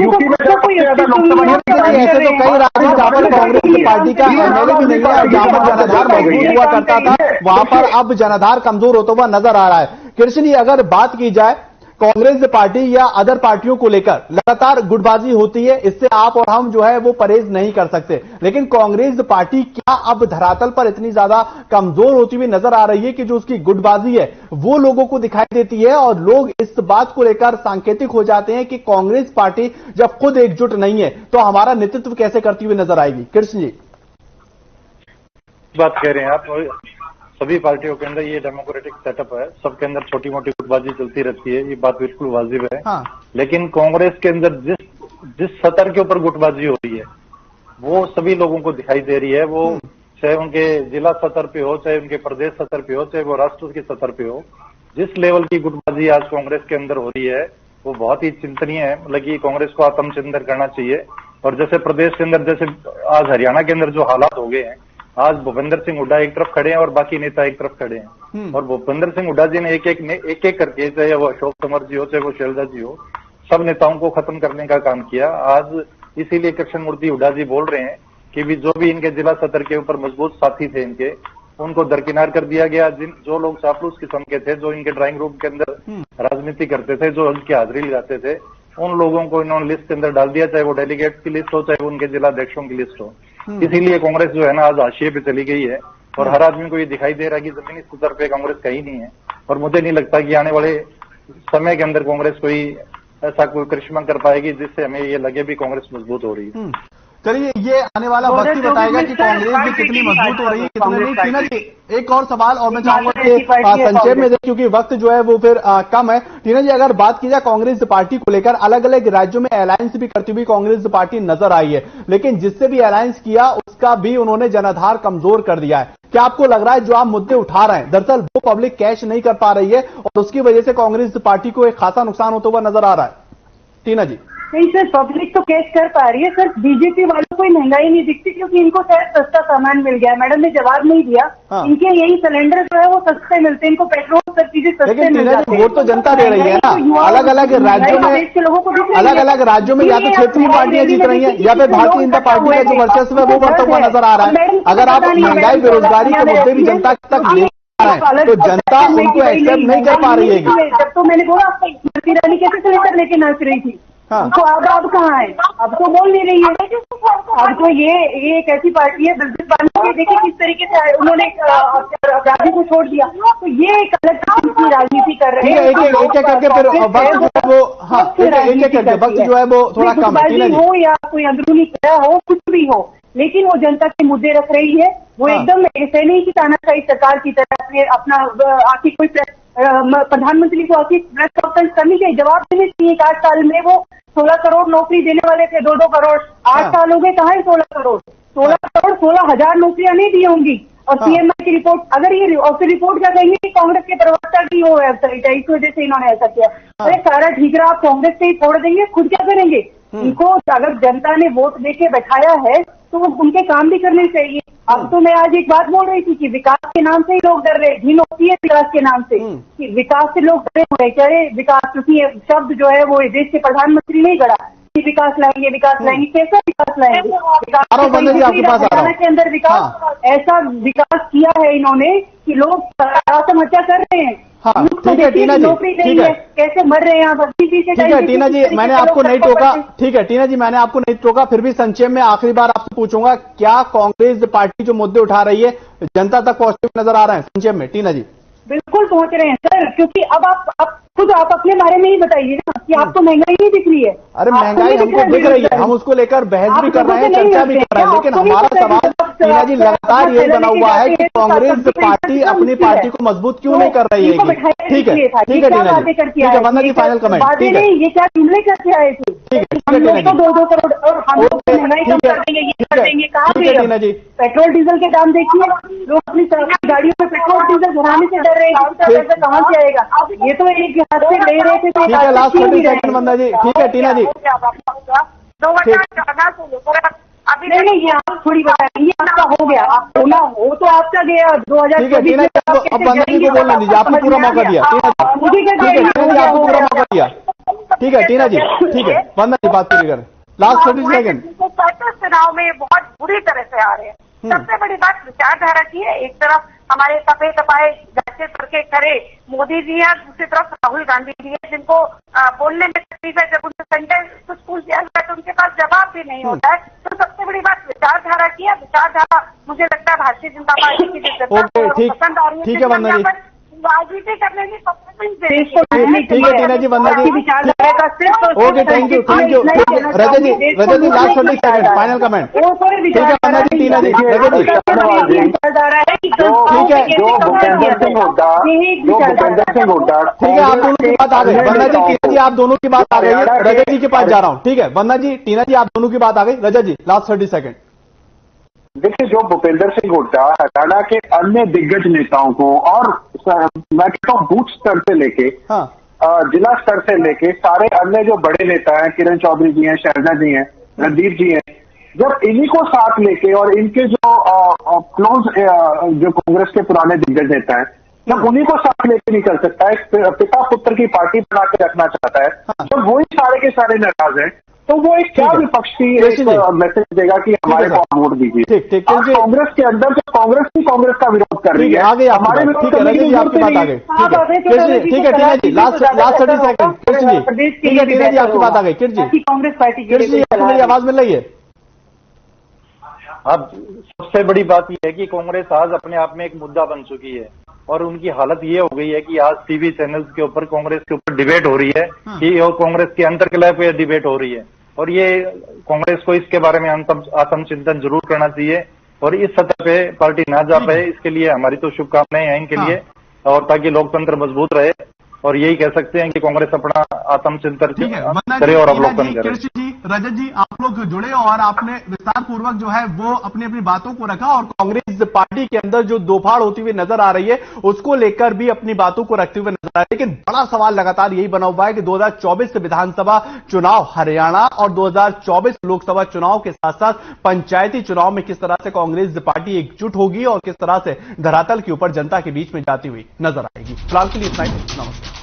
यूपी में सबसे ज्यादा लोकसभा। ऐसे तो कई राज्य जहाँ पर कांग्रेस पार्टी का एमएलए भी नहीं है, जहाँ पर जनाधार मजबूत हुआ करता था वहां पर अब जनाधार कमजोर होता हुआ नजर आ रहा है। कृष्ण जी, अगर बात की जाए कांग्रेस पार्टी या अदर पार्टियों को लेकर लगातार गुटबाजी होती है, इससे आप और हम जो है वो परहेज नहीं कर सकते, लेकिन कांग्रेस पार्टी क्या अब धरातल पर इतनी ज्यादा कमजोर होती हुई नजर आ रही है कि जो उसकी गुटबाजी है वो लोगों को दिखाई देती है और लोग इस बात को लेकर सांकेतिक हो जाते हैं कि कांग्रेस पार्टी जब खुद एकजुट नहीं है तो हमारा नेतृत्व कैसे करती हुई नजर आएगी? कृष्ण जी, बात कह रहे हैं आप, सभी पार्टियों के अंदर ये डेमोक्रेटिक सेटअप है, सबके अंदर छोटी मोटी गुटबाजी चलती रहती है, ये बात बिल्कुल वाजिब है। हाँ। लेकिन कांग्रेस के अंदर जिस सतर के ऊपर गुटबाजी हो रही है वो सभी लोगों को दिखाई दे रही है। वो चाहे उनके जिला सतर पे हो, चाहे उनके प्रदेश सतर पे हो, चाहे वो राष्ट्र के सतर पे हो, जिस लेवल की गुटबाजी आज कांग्रेस के अंदर हो रही है वो बहुत ही चिंतनीय है। मतलब कि कांग्रेस को आत्मचिंतन करना चाहिए। और जैसे प्रदेश के अंदर, जैसे आज हरियाणा के अंदर जो हालात हो गए हैं, आज भूपेंद्र सिंह हुड्डा एक तरफ खड़े हैं और बाकी नेता एक तरफ खड़े हैं। और भूपेंद्र सिंह हुड्डा जी ने एक एक करके, चाहे वो अशोक तंवर जी हो, चाहे वो शैलजा जी हो, सब नेताओं को खत्म करने का काम किया। आज इसीलिए कृष्ण मूर्ति हुड्डा जी बोल रहे हैं कि भी जो भी इनके जिला सतर के ऊपर मजबूत साथी थे इनके, उनको दरकिनार कर दिया गया। जो लोग चापलूस किस्म के थे, जो इनके ड्राइंग रूम के अंदर राजनीति करते थे, जो उनकी हाजिरी लगाते थे, उन लोगों को इन्होंने लिस्ट के अंदर डाल दिया, चाहे वो डेलीगेट्स की लिस्ट हो, चाहे वो उनके जिला अध्यक्षों की लिस्ट हो। इसीलिए कांग्रेस जो है ना आज हाशिए पे चली गई है और हर आदमी को ये दिखाई दे रहा है कि जमीनी स्तर पे कांग्रेस कहीं नहीं है। और मुझे नहीं लगता कि आने वाले समय के अंदर कांग्रेस कोई ऐसा कोई करिश्मा कर पाएगी जिससे हमें ये लगे भी कांग्रेस मजबूत हो रही है। चलिए, ये आने वाला वक्त ही बताएगा कि कांग्रेस भी कितनी मजबूत हो रही है, कितनी नहीं। टीना जी, एक और सवाल और मैं चाहूंगा कि संक्षेप में दे, क्योंकि वक्त जो है वो फिर कम है। टीना जी, अगर बात की जाए कांग्रेस पार्टी को लेकर, अलग अलग राज्यों में अलायंस भी करती हुई कांग्रेस पार्टी नजर आई है, लेकिन जिससे भी अलायंस किया उसका भी उन्होंने जनाधार कमजोर कर दिया है। क्या आपको लग रहा है जो आप मुद्दे उठा रहे हैं दरअसल वो पब्लिक कैश नहीं कर पा रही है और उसकी वजह से कांग्रेस पार्टी को एक खासा नुकसान होता हुआ नजर आ रहा है? टीना जी, नहीं सर, पब्लिक तो कैश कर पा रही है सर। बीजेपी वालों को महंगाई नहीं दिखती क्योंकि इनको शायद सस्ता सामान मिल गया। मैडम ने जवाब नहीं दिया। हाँ। इनके यही सिलेंडर जो है वो सस्ते मिलते हैं, इनको पेट्रोल सब चीजें सस्ते मिल जाती है। वोट तो जनता दे रही है ना, अलग अलग राज्यों में, अलग अलग राज्यों में या तो क्षेत्रीय पार्टियां जीत रही है या फिर भारतीय जनता पार्टी का जो वर्चस्व है वो बढ़ता हुआ नजर आ रहा है। अगर आप महंगाई बेरोजगारी के मुद्दे भी जनता तक ले तो जनता उनको एक्सेप्ट नहीं कर पा रही है। जब तो मैंने बोला आपको स्मृति ईरानी कैसे सिलेंडर लेके नाच रही थी, तो अब कहाँ है? अब तो बोल नहीं रही है। अब तो ये एक ऐसी पार्टी है बिजनेस वालों की, देखिए किस तरीके से उन्होंने अपराधी को छोड़ दिया। तो ये एक अलग किस्म की राजनीति कर रहे हैं। एक एक करके फिर वक्त जो है वो, हाँ, एक एक करके वक्त जो है वो थोड़ा कम हो या कोई अंदरूनी क्या हो, कुछ भी हो, लेकिन वो जनता के मुद्दे रख रही है। वो एकदम ऐसे नहीं कि तानाशाही सरकार की तरह से अपना आखिर कोई प्रधानमंत्री को आखिर प्रेस कॉन्फ्रेंस करनी चाहिए, जवाब देने चाहिए। 8 साल में वो 16 करोड़ नौकरी देने वाले थे, 2-2 करोड़। 8 साल हो गए, कहाँ है 16 करोड़? 16 करोड़ 16,000 नौकरियां नहीं दी होंगी। और सीएमआई की रिपोर्ट, अगर ये रिपोर्ट क्या कहेंगे कि कांग्रेस के प्रवक्ता की वो वेबसाइट है, इस वजह से इन्होंने ऐसा किया। अरे सारा ठीक रहा, आप कांग्रेस से ही छोड़ देंगे, खुद क्या करेंगे? इनको अगर जनता ने वोट देके बैठाया है तो वो उनके काम भी करने चाहिए। अब तो मैं आज एक बात बोल रही थी कि विकास के नाम से ही लोग डर रहे, घिन होती है विकास के नाम से, कि विकास से लोग डरे हुए। अरे विकास, क्योंकि शब्द जो है वो देश के प्रधानमंत्री नहीं गढ़ा, विकास लाएंगे, विकास लाएंगे, कैसा विकास लाएंगे? हरियाणा के अंदर विकास, ऐसा विकास किया है इन्होंने कि लोग आत्महत्या कर रहे हैं। ठीक है टीना जी, ठीक है, कैसे मर रहे हैं यहाँ? ठीक है टीना जी, मैंने आपको नहीं टोका। ठीक है टीना जी, मैंने आपको नहीं टोका, फिर भी संक्षेप में आखिरी बार आपसे पूछूंगा, क्या कांग्रेस पार्टी जो मुद्दे उठा रही है जनता तक पहुंचते हुए नजर आ रहे हैं? संक्षेप में टीना जी। बिल्कुल पहुंच रहे हैं सर, क्योंकि अब आप खुद आप अपने बारे में ही बताइए ना कि आपको महंगाई नहीं दिख रही है। अरे महंगाई हमको दिख रही है, हम उसको लेकर बहस भी कर रहे हैं, चर्चा भी कर रहे हैं, लेकिन हमारा सवाल टीना जी लगातार ये बना हुआ है कि कांग्रेस पार्टी अपनी पार्टी को मजबूत क्यों नहीं कर रही है? ठीक है टीना जी, ठीक है वंदना जी, फाइनल कमेंट। ठीक है, ये क्या जुमले करके आए थे? ठीक है टीना जी, 2-2 करोड़ और हम लोग महंगाई कम कर देंगे, ये कर देंगे, कहाँ टीना जी? पेट्रोल डीजल के दाम देखिए, लोग अपनी गाड़ियों में पेट्रोल डीजल भराने से डर रहे हैं, पैसा कहाँ से आएगा? ये तो एक हाथ से ले रहे थे। ठीक है, लास्ट 30 सेकंड वंदना जी। ठीक है टीना जी, अभी नहीं ये आप थोड़ी बताइए, ये आपका हो गया, आप बोला वो तो आपका गया 2024 में। अब वंदना जी को बोलने दीजिए, आपको पूरा मौका दिया। मुझे क्या टीना जी आपको पूरा मौका दिया। ठीक है टीना जी, ठीक है वंदना जी बात करिए। Last 30 second. चुनाव में बहुत बुरी तरह से आ रहे हैं। सबसे बड़ी बात विचारधारा की है। एक तरफ हमारे तपे तपाए जाते करके खड़े मोदी जी हैं, दूसरी तरफ राहुल गांधी जी हैं, जिनको बोलने में तकलीफ है। जब उनसे सेंटेंस कुछ पूछ दिया जाता है तो उनके पास जवाब भी नहीं होता है। तो सबसे बड़ी बात विचारधारा की है। विचारधारा मुझे लगता है भारतीय जनता पार्टी की जो पसंद आ रही है। ठीक है वंदना जी, राजनीति करने की ठीक है Tina ji, Vandana ji, okay thank you Rajat ji, last 30 second final comment. ठीक है वंदना जी, टीना जी, रजत जी, ठीक है जो भूपेंद्र सिंह हुड्डा ठीक है आप दोनों की बात आ गई। वंदना जी टीना जी आप दोनों की बात आ गई, रजत जी के पास जा रहा हूँ। ठीक है वंदना जी टीना जी आप दोनों की बात आ गई। रजत जी लास्ट 30 सेकंड। देखिए जो भूपेंद्र सिंह हुड्डा हरियाणा के अन्य दिग्गज नेताओं को और मैं कहता हूँ बूथ स्तर से लेके जिला स्तर से लेके सारे अन्य जो बड़े नेता हैं, किरण चौधरी जी हैं, शैलजा जी हैं, रणदीप जी हैं, जब इन्हीं को साथ लेके और इनके जो क्लोज जो कांग्रेस के पुराने दिग्गज नेता हैं, जब उन्हीं को साथ लेके नहीं कर सकता है, पिता पुत्र की पार्टी बना के रखना चाहता है, जब वही सारे के सारे नाराज हैं, तो वो एक क्या विपक्ष की मैसेज देगा कि हमारे को वोट दीजिए। कांग्रेस के अंदर जो कांग्रेस का विरोध कर रही है, हमारे विरोध करने की जरूरत नहीं है। ठीक है टीना जी लास्ट 30 सेकंड। कृष्ण जी ठीक है टीना जी आपकी बात आ गई। कृष्ण जी कांग्रेस पार्टी कृष्ण जी मेरी आवाज मिल रही है? अब सबसे बड़ी बात यह है कि कांग्रेस आज अपने आप में एक मुद्दा बन चुकी है और उनकी हालत ये हो गई है कि आज टीवी चैनल्स के ऊपर कांग्रेस के ऊपर डिबेट हो रही है कि और कांग्रेस के अंतर्कलह पे डिबेट हो रही है और ये कांग्रेस को इसके बारे में आत्मचिंतन जरूर करना चाहिए और इस सतह पे पार्टी ना जा पाए, इसके लिए हमारी तो शुभकामनाएं हैं इनके लिए, और ताकि लोकतंत्र मजबूत रहे। और यही कह सकते हैं कि कांग्रेस अपना आत्मचिंतन करे और अवलोकन करे। कृष्ण जी, रजत जी आप लोग जुड़े और आपने विस्तार पूर्वक जो है वो अपनी अपनी बातों को रखा और कांग्रेस पार्टी के अंदर जो दोफाड़ होती हुई नजर आ रही है उसको लेकर भी अपनी बातों को रखते हुए नजर आ रही है। लेकिन बड़ा सवाल लगातार यही बना हुआ है कि 2024 विधानसभा चुनाव हरियाणा और 2024 लोकसभा चुनाव के साथ साथ पंचायती चुनाव में किस तरह से कांग्रेस पार्टी एकजुट होगी और किस तरह से धरातल के ऊपर जनता के बीच में जाती हुई नजर आएगी। फिलहाल के लिए इतना ही। नमस्कार।